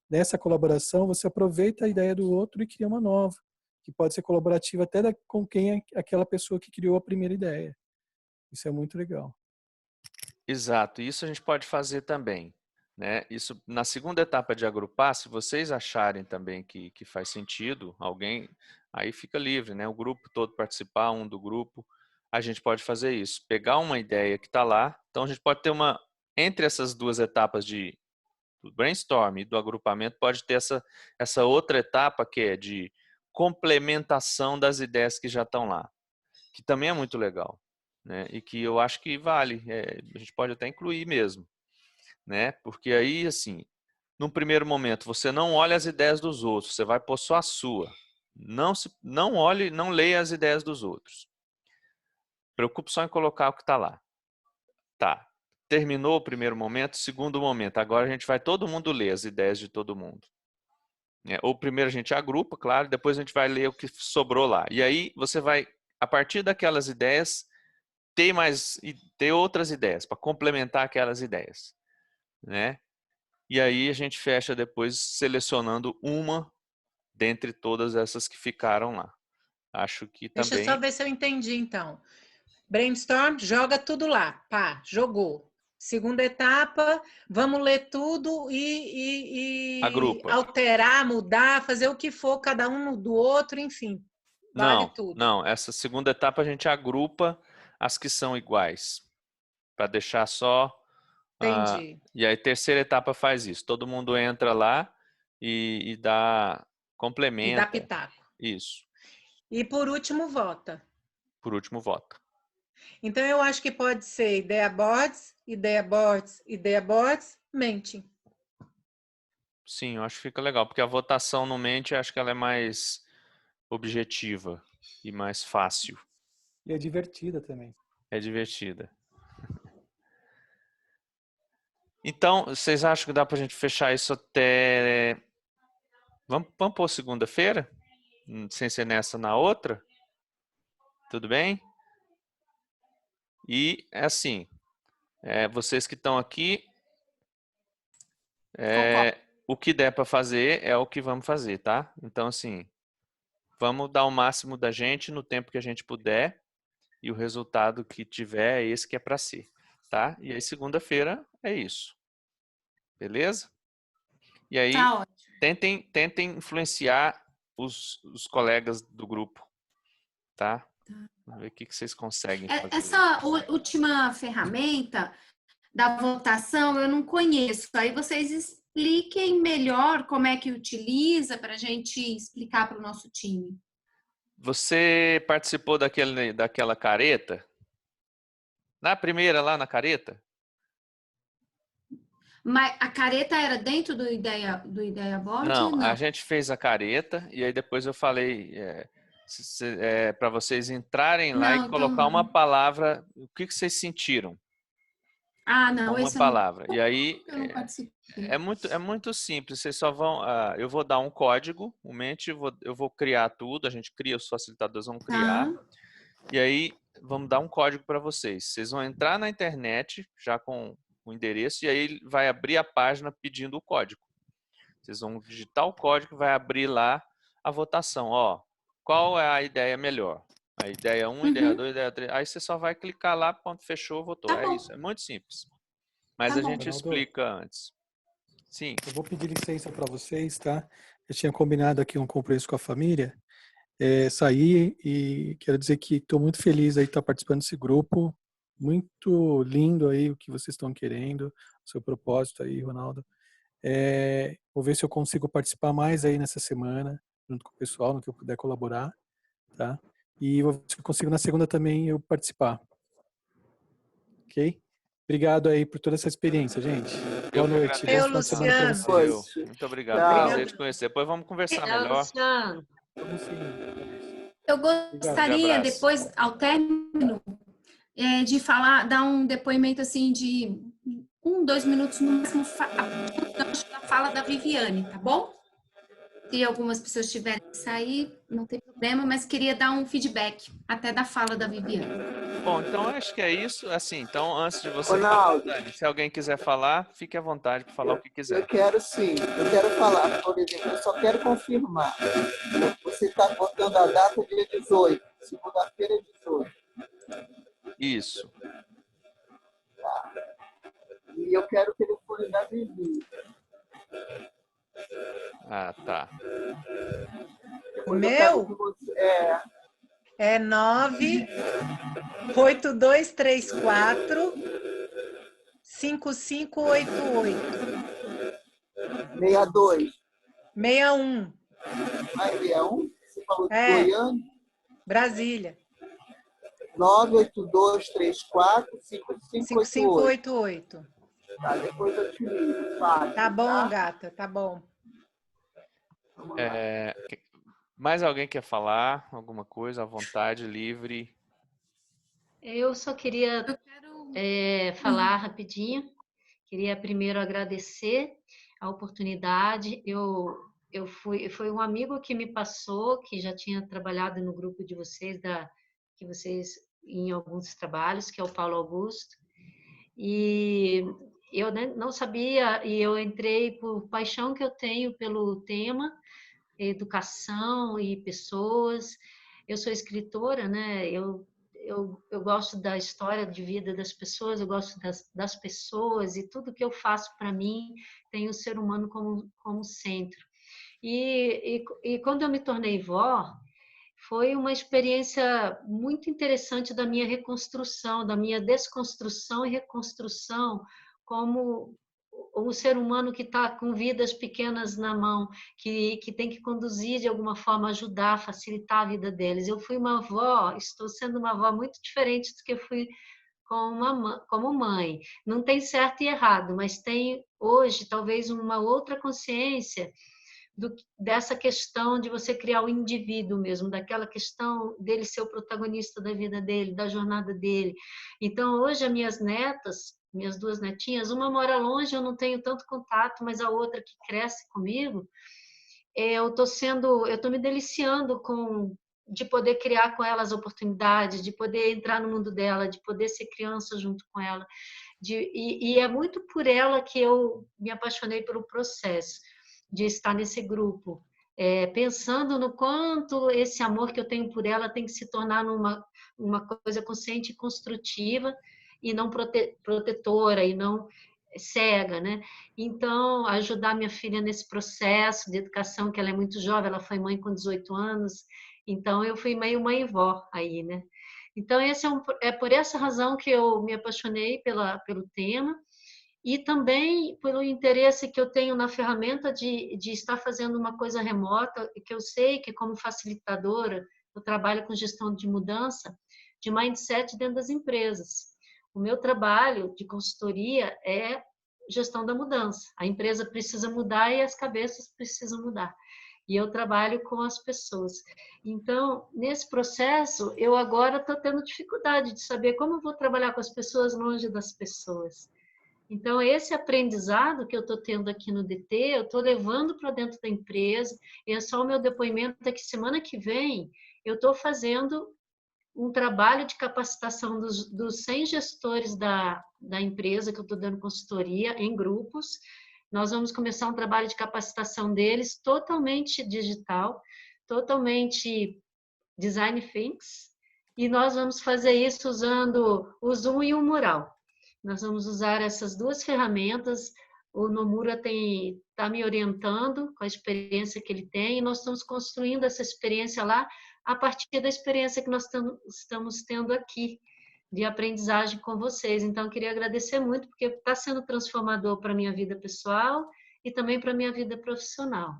nessa colaboração, você aproveita a ideia do outro e cria uma nova, que pode ser colaborativa até com quem é aquela pessoa que criou a primeira ideia. Isso é muito legal. Exato, isso a gente pode fazer também, né? Isso na segunda etapa de agrupar, se vocês acharem também que faz sentido, alguém, aí fica livre, né? O grupo todo participar, um do grupo, a gente pode fazer isso, pegar uma ideia que está lá, então a gente pode ter entre essas 2 etapas do brainstorm e do agrupamento, pode ter essa outra etapa que é de complementação das ideias que já estão lá, que também é muito legal, né? E que eu acho que vale, a gente pode até incluir mesmo, né? Porque aí, assim, num primeiro momento, você não olha as ideias dos outros, você vai pôr só a sua. Não olhe, não leia as ideias dos outros. Preocupe só em colocar o que está lá. Tá. terminou o primeiro momento, segundo momento. Agora a gente vai todo mundo ler as ideias de todo mundo. Ou primeiro a gente agrupa, claro, depois a gente vai ler o que sobrou lá. E aí você vai, a partir daquelas ideias, ter outras ideias, para complementar aquelas ideias. Né? E aí a gente fecha depois selecionando uma dentre todas essas que ficaram lá. Acho que Deixa eu também... só ver se eu entendi, então. Brainstorm, joga tudo lá. Pá, jogou. Segunda etapa, vamos ler tudo e Agrupa. alterar, mudar, fazer o que for, cada um do outro, enfim. Vale tudo. Não. Essa segunda etapa a gente agrupa as que são iguais. Para deixar só... Entendi. E aí, terceira etapa faz isso. Todo mundo entra lá e dá... complementa. E dá pitaco. Isso. E por último, vota. Por último, vota. Então, eu acho que pode ser ideia boards, mente. Sim, eu acho que fica legal, porque a votação no mente, acho que ela é mais objetiva e mais fácil. E é divertida também. É divertida. Então, vocês acham que dá pra gente fechar isso até... Vamos pôr segunda-feira? Sem ser nessa, na outra? Tudo bem? E é assim, vocês que estão aqui, o que der para fazer é o que vamos fazer, tá? Então, assim, vamos dar o máximo da gente no tempo que a gente puder e o resultado que tiver é esse que é para ser, tá? E aí, segunda-feira é isso. Beleza? E aí, Tá ótimo. tentem influenciar os colegas do grupo, tá? Vamos ver o que vocês conseguem fazer. Essa última ferramenta da votação eu não conheço. Aí vocês expliquem melhor como é que utiliza para a gente explicar para o nosso time. Você participou daquela careta? Na primeira lá na careta? Mas a careta era dentro do Ideia Board? Não, a gente fez a careta e aí depois eu falei para vocês entrarem lá e colocar uma palavra. O que vocês sentiram? Ah, não, uma esse palavra. E aí eu não participei. é muito simples. Vocês só vão. Eu vou dar um código, eu vou criar tudo. A gente cria, os facilitadores vão criar. E aí vamos dar um código para vocês. Vocês vão entrar na internet já com o endereço e aí vai abrir a página pedindo o código. Vocês vão digitar o código, vai abrir lá a votação. Ó, qual é a ideia melhor? A ideia 1, ideia 2, ideia 3. Aí você só vai clicar lá, ponto, fechou, votou. Tá bom. Isso, é muito simples. Mas a gente explica antes. Sim. Eu vou pedir licença para vocês, tá? Eu tinha combinado aqui um compromisso com a família, sair, e quero dizer que estou muito feliz aí de estar participando desse grupo. Muito lindo aí o que vocês estão querendo, o seu propósito aí, Ronaldo. Vou ver se eu consigo participar mais aí nessa semana, junto com o pessoal, no que eu puder colaborar, tá? E vou ver se eu consigo na segunda também eu participar. Ok? Obrigado aí por toda essa experiência, gente. Boa noite. Bom final de semana para vocês. Muito obrigado. Prazer te conhecer. Depois vamos conversar melhor. Luciano. Eu gostaria, depois, ao término, de dar um depoimento assim de 2 minutos no máximo da fala da Viviane, tá bom? Se algumas pessoas tiverem que sair, não tem problema, mas queria dar um feedback até da fala da Viviane. Bom, então acho que é isso. Assim, então, antes de você falar, se alguém quiser falar, fique à vontade para falar o que quiser. Eu quero sim, eu quero falar, por exemplo, eu só quero confirmar. Você está botando a data dia 18, segunda-feira 18. Isso. Tá. E eu quero o telefone da Vivi. Ah, tá. O meu é 98234 5588. 62. 61. Ah, 61? Você falou de Goiânia? Brasília. 98234 5588. Tá, depois eu te ligo. Tá bom, gata, tá bom. Mais alguém quer falar alguma coisa à vontade, livre? Eu só queria falar rapidinho. Queria primeiro agradecer a oportunidade. Foi um amigo que me passou, que já tinha trabalhado no grupo de vocês, em alguns trabalhos, que é o Paulo Augusto. E eu não sabia, e eu entrei por paixão que eu tenho pelo tema, educação e pessoas. Eu sou escritora, né? Eu gosto da história de vida das pessoas, eu gosto das pessoas, e tudo que eu faço para mim tem o ser humano como centro. E quando eu me tornei vó, foi uma experiência muito interessante da minha reconstrução, da minha desconstrução e reconstrução como um ser humano que está com vidas pequenas na mão, que tem que conduzir de alguma forma, ajudar, facilitar a vida deles. Eu fui uma avó, estou sendo uma avó muito diferente do que eu fui como mãe. Não tem certo e errado, mas tem hoje talvez uma outra consciência dessa questão de você criar o indivíduo mesmo, daquela questão dele ser o protagonista da vida dele, da jornada dele. Então, hoje, as minhas netas, minhas duas netinhas, uma mora longe, eu não tenho tanto contato, mas a outra que cresce comigo, eu estou me deliciando de poder criar com elas oportunidades, de poder entrar no mundo dela, de poder ser criança junto com ela. E é muito por ela que eu me apaixonei pelo processo de estar nesse grupo, pensando no quanto esse amor que eu tenho por ela tem que se tornar uma coisa consciente e construtiva, e não protetora, e não cega, né? Então, ajudar minha filha nesse processo de educação, que ela é muito jovem, ela foi mãe com 18 anos, então eu fui meio mãe-vó aí, né? Então, é por essa razão que eu me apaixonei pelo tema, e também pelo interesse que eu tenho na ferramenta de estar fazendo uma coisa remota, que eu sei que, como facilitadora, eu trabalho com gestão de mudança, de mindset dentro das empresas. O meu trabalho de consultoria é gestão da mudança. A empresa precisa mudar e as cabeças precisam mudar. E eu trabalho com as pessoas. Então, nesse processo, eu agora estou tendo dificuldade de saber como eu vou trabalhar com as pessoas longe das pessoas. Então, esse aprendizado que eu estou tendo aqui no DT, eu estou levando para dentro da empresa, e é só o meu depoimento é que semana que vem eu estou fazendo um trabalho de capacitação dos 100 gestores da empresa, que eu estou dando consultoria em grupos. Nós vamos começar um trabalho de capacitação deles totalmente digital, totalmente design thinks, e nós vamos fazer isso usando o Zoom e o Mural. Nós vamos usar essas duas ferramentas. O Nomura está me orientando com a experiência que ele tem, e nós estamos construindo essa experiência lá a partir da experiência que nós estamos tendo aqui, de aprendizagem com vocês. Então, eu queria agradecer muito, porque está sendo transformador para a minha vida pessoal e também para a minha vida profissional.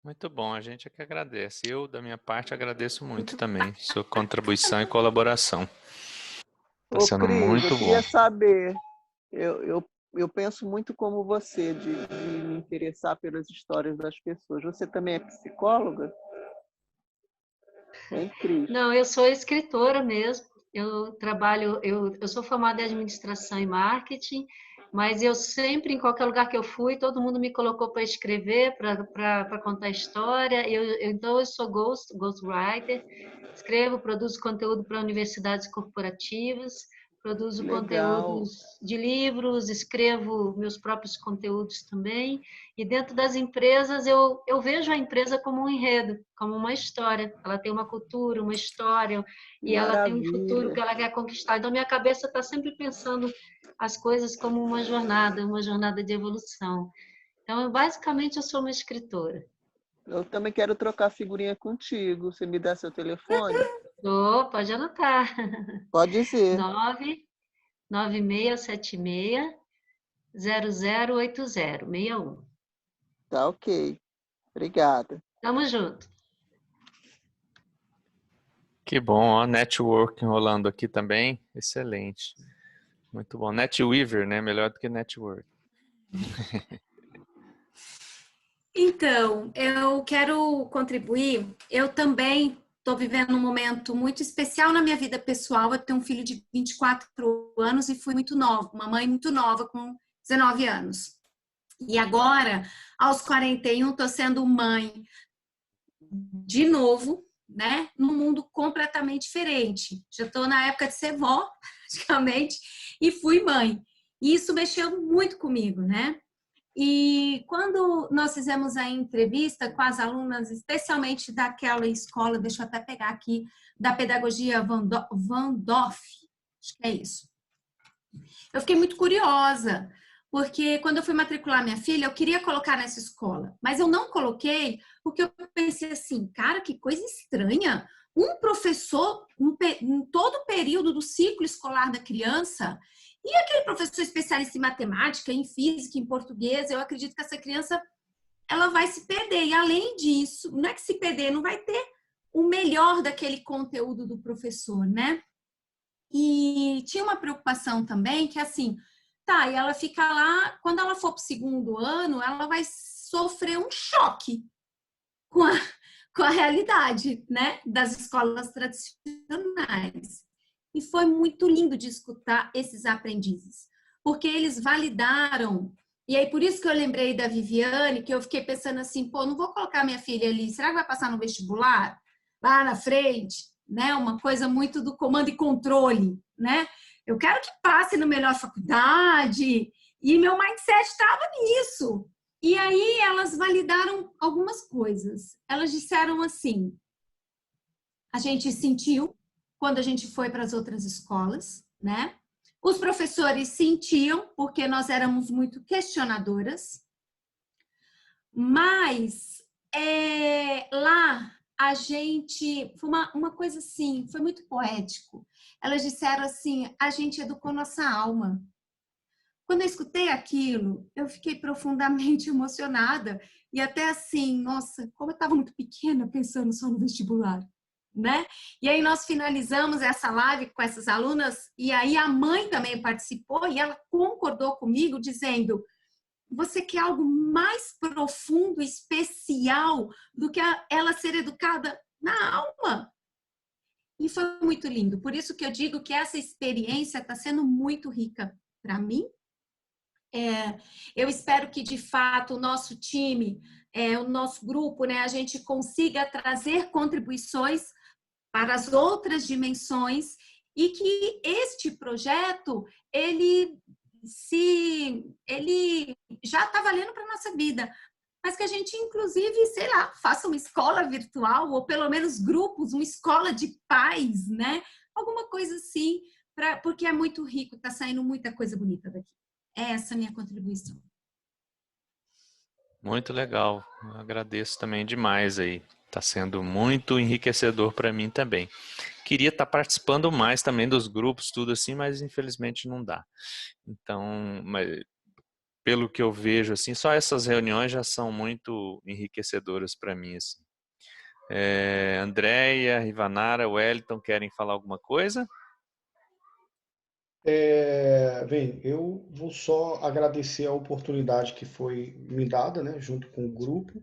Muito bom, a gente é que agradece. Eu, da minha parte, agradeço muito também sua contribuição e colaboração. Está sendo Cris, muito eu bom. queria saber, eu penso muito como você, de me interessar pelas histórias das pessoas. Você também é psicóloga? É incrível. Não, eu sou escritora mesmo. Eu sou formada em administração e marketing, mas eu sempre, em qualquer lugar que eu fui, todo mundo me colocou para escrever, para contar história. Então, eu sou ghostwriter, escrevo, produzo conteúdo para universidades corporativas, produzo conteúdos de livros, escrevo meus próprios conteúdos também. E dentro das empresas, eu vejo a empresa como um enredo, como uma história. Ela tem uma cultura, uma história, e ela tem um futuro que ela quer conquistar. Então, minha cabeça está sempre pensando as coisas como uma jornada de evolução. Então, basicamente, eu sou uma escritora. Eu também quero trocar figurinha contigo. Você me dá seu telefone? Pode anotar. Pode ser. 99676-008061. Tá ok. Obrigada. Tamo junto. Que bom, ó, networking rolando aqui também. Excelente. Muito bom. NetWeaver, né? Melhor do que network. Então, eu quero contribuir. Eu também estou vivendo um momento muito especial na minha vida pessoal. Eu tenho um filho de 24 anos e fui muito nova, uma mãe muito nova, com 19 anos. E agora, aos 41, estou sendo mãe de novo, né? Num mundo completamente diferente. Já estou na época de ser vó, praticamente, e fui mãe. E isso mexeu muito comigo, né? E quando nós fizemos a entrevista com as alunas, especialmente daquela escola, deixa eu até pegar aqui, da pedagogia Van Dorf, acho que é isso. Eu fiquei muito curiosa, porque quando eu fui matricular minha filha, eu queria colocar nessa escola, mas eu não coloquei porque eu pensei assim, cara, que coisa estranha. Um professor, em todo o período do ciclo escolar da criança, e aquele professor especialista em matemática, em física, em português, eu acredito que essa criança ela vai se perder. E além disso, não é que se perder, não vai ter o melhor daquele conteúdo do professor, né? E tinha uma preocupação também que assim, tá, e ela fica lá, quando ela for para o segundo ano, ela vai sofrer um choque com a realidade, né, das escolas tradicionais. E foi muito lindo de escutar esses aprendizes, porque eles validaram. E aí, por isso que eu lembrei da Viviane, que eu fiquei pensando assim, pô, não vou colocar minha filha ali, será que vai passar no vestibular? Lá na frente, né? Uma coisa muito do comando e controle, né? Eu quero que passe na melhor faculdade, e meu mindset estava nisso. E aí, elas validaram algumas coisas. Elas disseram assim, a gente sentiu quando a gente foi para as outras escolas, né? Os professores sentiam, porque nós éramos muito questionadoras, mas lá a gente, foi uma coisa assim, foi muito poético. Elas disseram assim, a gente educou nossa alma. Quando eu escutei aquilo, eu fiquei profundamente emocionada e até assim, nossa, como eu estava muito pequena pensando só no vestibular. Né? E aí nós finalizamos essa live com essas alunas e aí a mãe também participou e ela concordou comigo dizendo, você quer algo mais profundo, especial do que ela ser educada na alma? E foi muito lindo. Por isso que eu digo que essa experiência está sendo muito rica para mim. Eu espero que de fato o nosso time, o nosso grupo, né, a gente consiga trazer contribuições para as outras dimensões e que este projeto, ele já está valendo para a nossa vida, mas que a gente, inclusive, sei lá, faça uma escola virtual ou pelo menos grupos, uma escola de pais, né? Alguma coisa assim, porque é muito rico, está saindo muita coisa bonita daqui. Essa é a minha contribuição. Muito legal, eu agradeço também demais aí. Está sendo muito enriquecedor para mim também. Queria estar participando mais também dos grupos, tudo assim, mas infelizmente não dá. Então, pelo que eu vejo, assim, só essas reuniões já são muito enriquecedoras para mim. Assim. Andréia, Rivanara, Wellington, querem falar alguma coisa? Bem, eu vou só agradecer a oportunidade que foi me dada, né, junto com o grupo.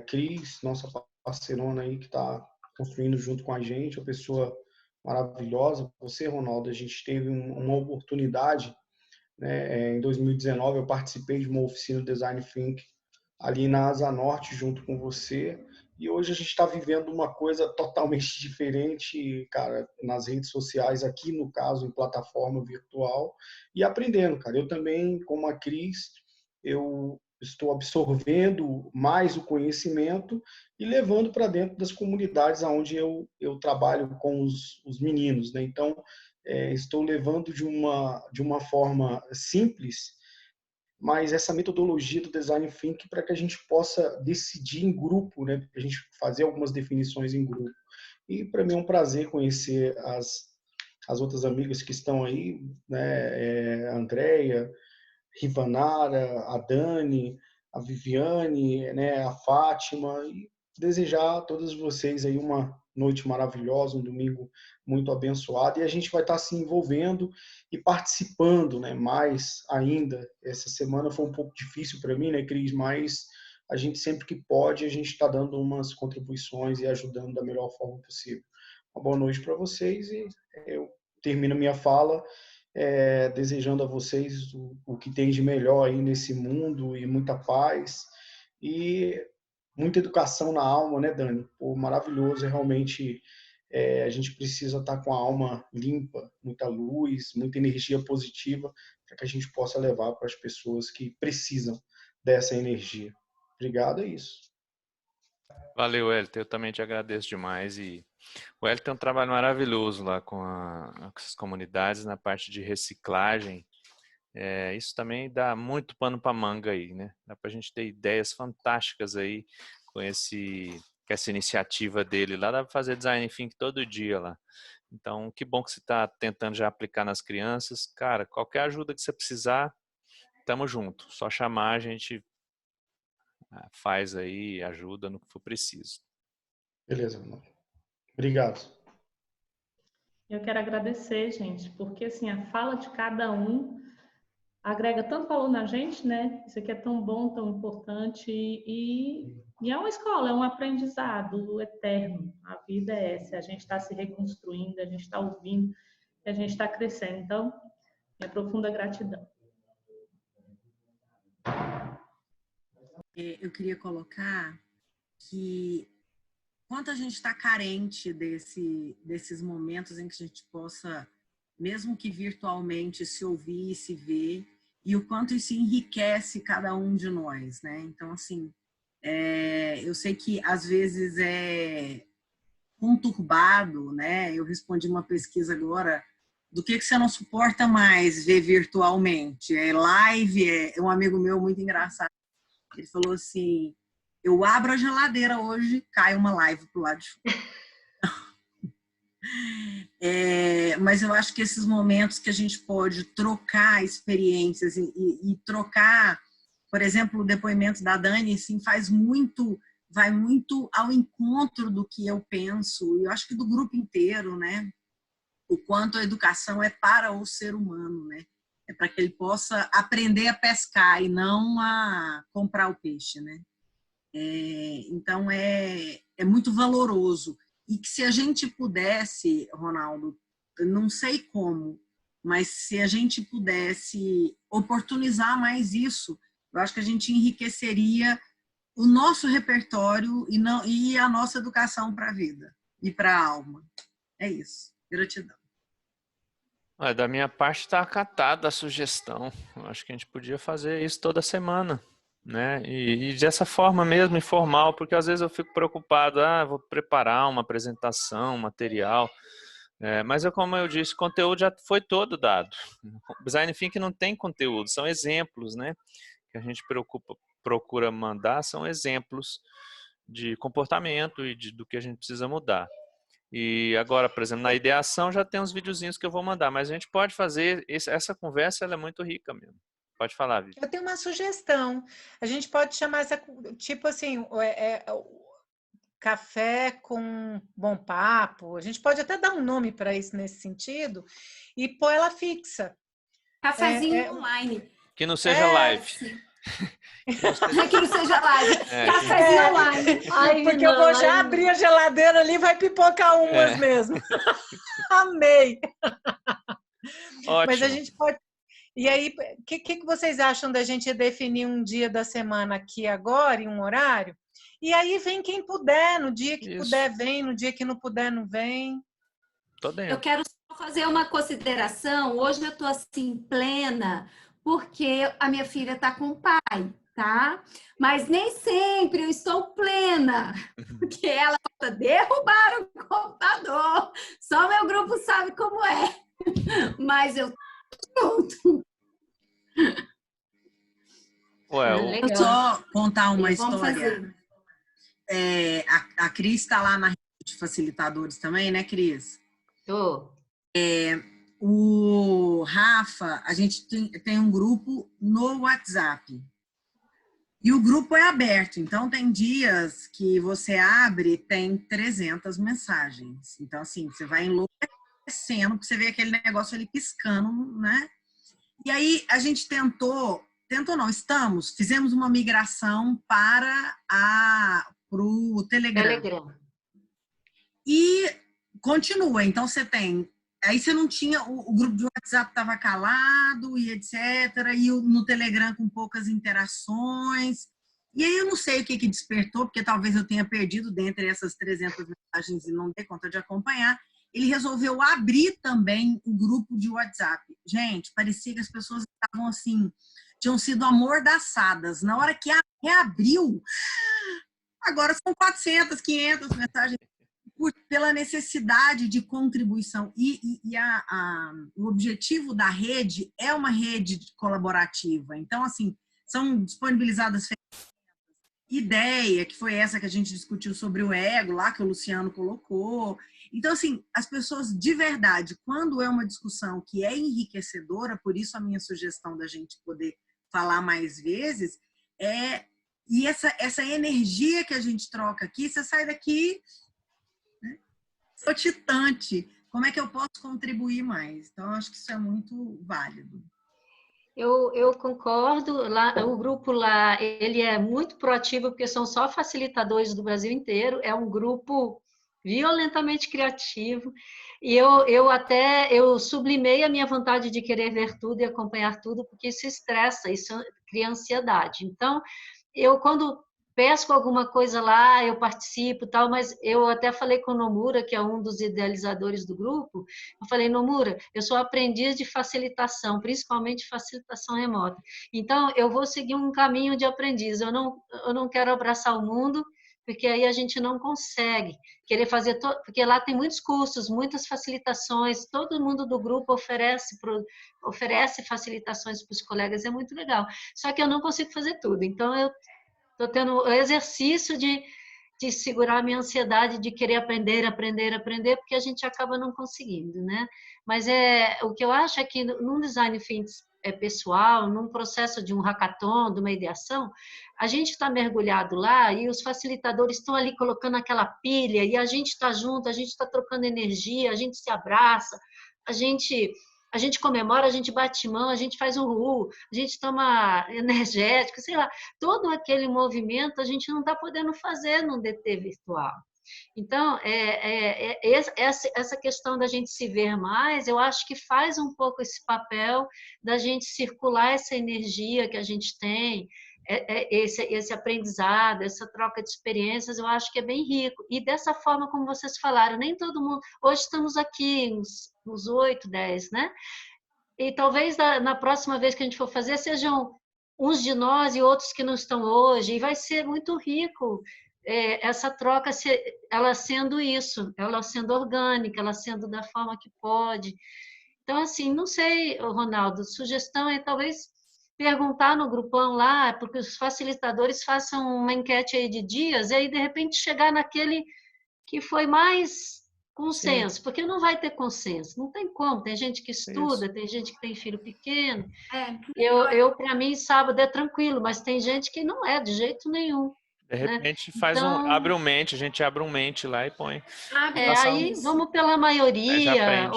Cris, nossa parceirona aí que está construindo junto com a gente, uma pessoa maravilhosa. Você, Ronaldo, a gente teve uma oportunidade, né, em 2019 eu participei de uma oficina Design Think ali na Asa Norte junto com você. E hoje a gente está vivendo uma coisa totalmente diferente, cara, nas redes sociais, aqui no caso, em plataforma virtual, e aprendendo, cara. Eu também, como a Cris, eu estou absorvendo mais o conhecimento e levando para dentro das comunidades onde eu trabalho com os meninos, né? Então, estou levando de uma forma simples, mas essa metodologia do design thinking para que a gente possa decidir em grupo, né? Para a gente fazer algumas definições em grupo. E para mim é um prazer conhecer as outras amigas que estão aí, né? A Andréia, Rivanara, a Dani, a Viviane, né? A Fátima, e desejar a todas vocês aí uma noite maravilhosa, um domingo muito abençoado, e a gente vai estar se envolvendo e participando, né, mais ainda. Essa semana foi um pouco difícil para mim, né, Cris, mas a gente sempre que pode, a gente está dando umas contribuições e ajudando da melhor forma possível. Uma boa noite para vocês e eu termino minha fala desejando a vocês o que tem de melhor aí nesse mundo e muita paz e muita educação na alma, né, Dani? Pô, maravilhoso, realmente a gente precisa estar com a alma limpa, muita luz, muita energia positiva para que a gente possa levar para as pessoas que precisam dessa energia. Obrigado, é isso. Valeu, Wellington. Eu também te agradeço demais. E o Wellington tem um trabalho maravilhoso lá com as comunidades na parte de reciclagem. Isso também dá muito pano para manga aí, né? Dá para a gente ter ideias fantásticas aí com essa iniciativa dele lá. Dá para fazer design thinking todo dia lá. Então, que bom que você está tentando já aplicar nas crianças. Cara, qualquer ajuda que você precisar, tamo junto. Só chamar, a gente faz aí, ajuda no que for preciso. Beleza, irmão. Obrigado. Eu quero agradecer, gente, porque assim, a fala de cada um agrega tanto valor na gente, né? Isso aqui é tão bom, tão importante e é uma escola, é um aprendizado eterno. A vida é essa, a gente está se reconstruindo, a gente está ouvindo, a gente está crescendo. Então, minha profunda gratidão. Eu queria colocar que quanto a gente está carente desses momentos em que a gente possa, mesmo que virtualmente, se ouvir e se ver, e o quanto isso enriquece cada um de nós, né? Então, assim, eu sei que às vezes é conturbado, né? Eu respondi uma pesquisa agora do que você não suporta mais ver virtualmente. É live, um amigo meu muito engraçado. Ele falou assim, eu abro a geladeira hoje, cai uma live pro lado de fora. Mas eu acho que esses momentos que a gente pode trocar experiências e trocar, por exemplo, o depoimento da Dani, assim, vai muito ao encontro do que eu penso, e eu acho que do grupo inteiro, né? O quanto a educação é para o ser humano, né? É para que ele possa aprender a pescar e não a comprar o peixe, né? Então, é muito valoroso. E que se a gente pudesse, Ronaldo, eu não sei como, mas se a gente pudesse oportunizar mais isso, eu acho que a gente enriqueceria o nosso repertório e a nossa educação para a vida e para a alma. É isso. Gratidão. Da minha parte está acatada a sugestão. Eu acho que a gente podia fazer isso toda semana, né? E dessa forma mesmo, informal, porque às vezes eu fico preocupado, vou preparar uma apresentação, um material, mas como eu disse, o conteúdo já foi todo dado. O Design Thinking não tem conteúdo, são exemplos, né? Que a gente procura mandar, são exemplos de comportamento e do que a gente precisa mudar. E agora, por exemplo, na ideação já tem uns videozinhos que eu vou mandar, mas a gente pode fazer, essa conversa ela é muito rica mesmo. Pode falar, Vivi. Eu tenho uma sugestão. A gente pode chamar essa, tipo assim, café com bom papo. A gente pode até dar um nome para isso nesse sentido e pôr ela fixa. Cafezinho online. Que não seja live. Sim. Que não seja live. Cafezinho online. Porque eu vou já abrir a geladeira ali e vai pipocar umas mesmo. Amei. Ótimo. Mas a gente pode... E aí, o que vocês acham da gente definir um dia da semana aqui agora, em um horário? E aí vem quem puder, no dia que puder vem, no dia que não puder não vem. Tô dentro. Eu quero só fazer uma consideração. Hoje eu tô assim, plena, porque a minha filha está com o pai, tá? Mas nem sempre eu estou plena, porque ela derrubar o computador. Só meu grupo sabe como é. Mas eu tô Vou só contar uma história. A Cris está lá na rede de facilitadores também, né, Cris? Tô. O Rafa, a gente tem um grupo no WhatsApp. E o grupo é aberto. Então, tem dias que você abre e tem 300 mensagens. Então, assim, você vai enlouquecendo, porque você vê aquele negócio ali piscando, né? E aí, a gente tentou fizemos uma migração para o Telegram. E continua, então você tem... Aí você não tinha... O grupo de WhatsApp estava calado e etc. E no Telegram com poucas interações. E aí eu não sei o que despertou, porque talvez eu tenha perdido dentre essas 300 mensagens e não dei conta de acompanhar. Ele resolveu abrir também o grupo de WhatsApp. Gente, parecia que as pessoas estavam assim, tinham sido amordaçadas. Na hora que reabriu, agora são 400, 500 mensagens pela necessidade de contribuição. O objetivo da rede é uma rede colaborativa. Então, assim, são disponibilizadas ideia, que foi essa que a gente discutiu sobre o ego, lá que o Luciano colocou. Então, assim, as pessoas de verdade, quando é uma discussão que é enriquecedora, por isso a minha sugestão da gente poder falar mais vezes, e essa energia que a gente troca aqui, você sai daqui, né, titante. Como é que eu posso contribuir mais? Então, eu acho que isso é muito válido. Eu concordo. Lá, o grupo lá, ele é muito proativo, porque são só facilitadores do Brasil inteiro. É um grupo violentamente criativo. E eu sublimei a minha vontade de querer ver tudo e acompanhar tudo, porque isso estressa, isso cria ansiedade. Então, quando pesco alguma coisa lá, eu participo, tal, mas eu até falei com o Nomura, que é um dos idealizadores do grupo, eu falei, Nomura, eu sou aprendiz de facilitação, principalmente facilitação remota, então eu vou seguir um caminho de aprendiz, eu não quero abraçar o mundo, porque aí a gente não consegue querer fazer, porque lá tem muitos cursos, muitas facilitações, todo mundo do grupo oferece facilitações para os colegas, é muito legal, só que eu não consigo fazer tudo, então eu estou tendo o exercício de segurar a minha ansiedade de querer aprender, porque a gente acaba não conseguindo, né? Mas o que eu acho é que num design thinking pessoal, num processo de um hackathon, de uma ideação, a gente está mergulhado lá e os facilitadores estão ali colocando aquela pilha e a gente está junto, a gente está trocando energia, a gente se abraça, a gente comemora, a gente bate mão, a gente faz um uhul, a gente toma energético, sei lá. Todo aquele movimento a gente não está podendo fazer no DT virtual. Então, essa questão da gente se ver mais, eu acho que faz um pouco esse papel da gente circular essa energia que a gente tem, esse aprendizado, essa troca de experiências, eu acho que é bem rico. E dessa forma, como vocês falaram, nem todo mundo... Hoje estamos aqui, uns 8, 10, né? E talvez na próxima vez que a gente for fazer, sejam uns de nós e outros que não estão hoje, e vai ser muito rico essa troca, ela sendo isso, ela sendo orgânica, ela sendo da forma que pode. Então, assim, não sei, Ronaldo, sugestão é talvez perguntar no grupão lá, porque os facilitadores façam uma enquete aí de dias, e aí, de repente, chegar naquele que foi mais consenso, porque não vai ter consenso, não tem como, tem gente que estuda, tem gente que tem filho pequeno. Para mim, sábado é tranquilo, mas tem gente que não é, de jeito nenhum. De repente abre um mente, a gente abre um mente lá e põe. Aí vamos pela maioria,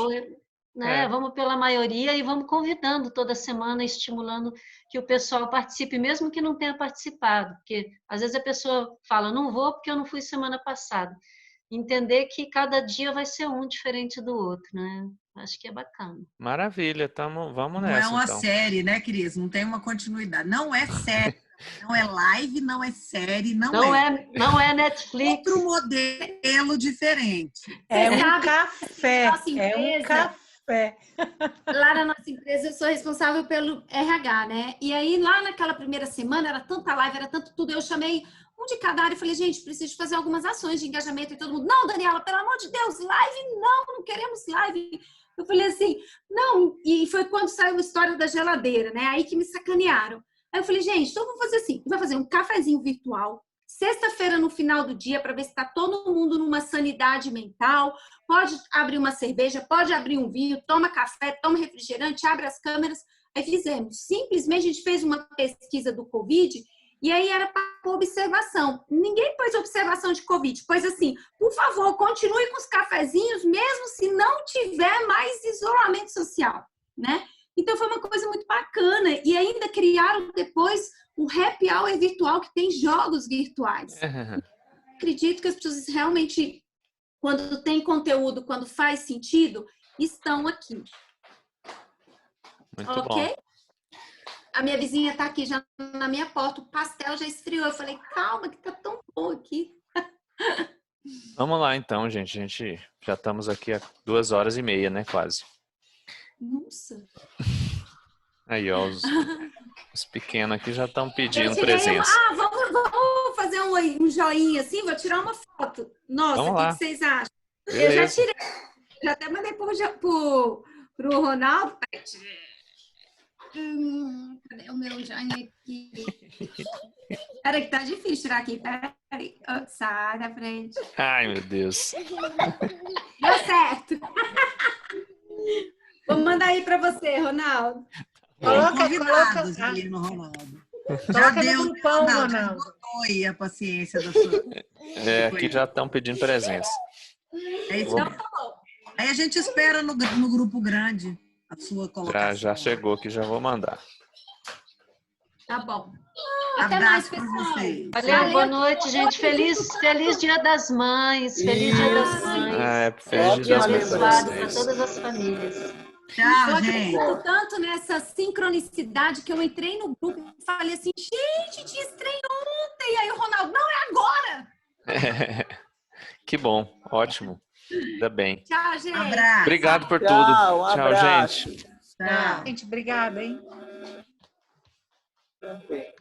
vamos pela maioria e vamos convidando toda semana, estimulando que o pessoal participe, mesmo que não tenha participado, porque às vezes a pessoa fala, não vou porque eu não fui semana passada. Entender que cada dia vai ser um diferente do outro, né? Acho que é bacana. Maravilha, vamos nessa. Não é uma então. série, né, Cris? Não tem uma continuidade. Não é série. Não é live, não é série, não é Netflix. Outro modelo diferente. É um café. É um café. Lá na nossa empresa, eu sou responsável pelo RH, né? E aí, lá naquela primeira semana, era tanta live, era tanto tudo, eu chamei um de cada área e falei, gente, preciso fazer algumas ações de engajamento. E todo mundo, não, Daniela, pelo amor de Deus, live não queremos live. Eu falei assim, não. E foi quando saiu a história da geladeira, né? Aí que me sacanearam. Aí eu falei, gente, então vamos fazer assim, vai fazer um cafezinho virtual, sexta-feira no final do dia, para ver se está todo mundo numa sanidade mental, pode abrir uma cerveja, pode abrir um vinho, toma café, toma refrigerante, abre as câmeras. Aí fizemos, simplesmente a gente fez uma pesquisa do Covid, e aí era para observação. Ninguém pôs observação de Covid, pois assim, por favor, continue com os cafezinhos, mesmo se não tiver mais isolamento social, né? Então foi uma coisa muito bacana. E ainda criaram depois um happy hour virtual que tem jogos virtuais. Acredito que as pessoas realmente, quando tem conteúdo, quando faz sentido, estão aqui. Muito ok? bom. A minha vizinha tá aqui já na minha porta, o pastel já esfriou. Eu falei, calma, que tá tão bom aqui. Vamos lá então, gente. A gente já estamos aqui há 2h30, né? Quase. Nossa. Aí, ó, os pequenos aqui já estão Eu pedindo tirei presença. vamos fazer um joinha assim, vou tirar uma foto. Nossa, Vamos o que lá. que vocês acham? Beleza. Eu já tirei. Já até mandei pro Ronaldo. Cadê o meu joinha aqui? Peraí que tá difícil tirar aqui. Peraí. Oh, sai da frente. Ai, meu Deus. Deu certo. Vou mandar aí para você, Ronaldo. Coloca Coloca ali no Ronaldo. Já deu, no grupão, Ronaldo. Já Ronaldo. esgotou aí a paciência da sua... Aqui já estão pedindo presença. É isso mesmo. Aí a gente espera no grupo grande a sua colocação. Já chegou aqui, já vou mandar. Tá bom. Até mais, pessoal. Valeu, boa noite, gente. Feliz Dia das Mães. Feliz Dia das Mães. Feliz Dia das Mães. Abençoado para todas as famílias. Tchau, Eu gente. acredito tanto nessa sincronicidade que eu entrei no grupo e falei assim, gente, dia estreia ontem. Aí o Ronaldo, não, é agora. Que bom, ótimo. Ainda bem. Tchau, gente. Abraço. Obrigado por tudo. Tchau, Tchau, abraço. gente. Tchau. Gente, obrigada, hein? Também.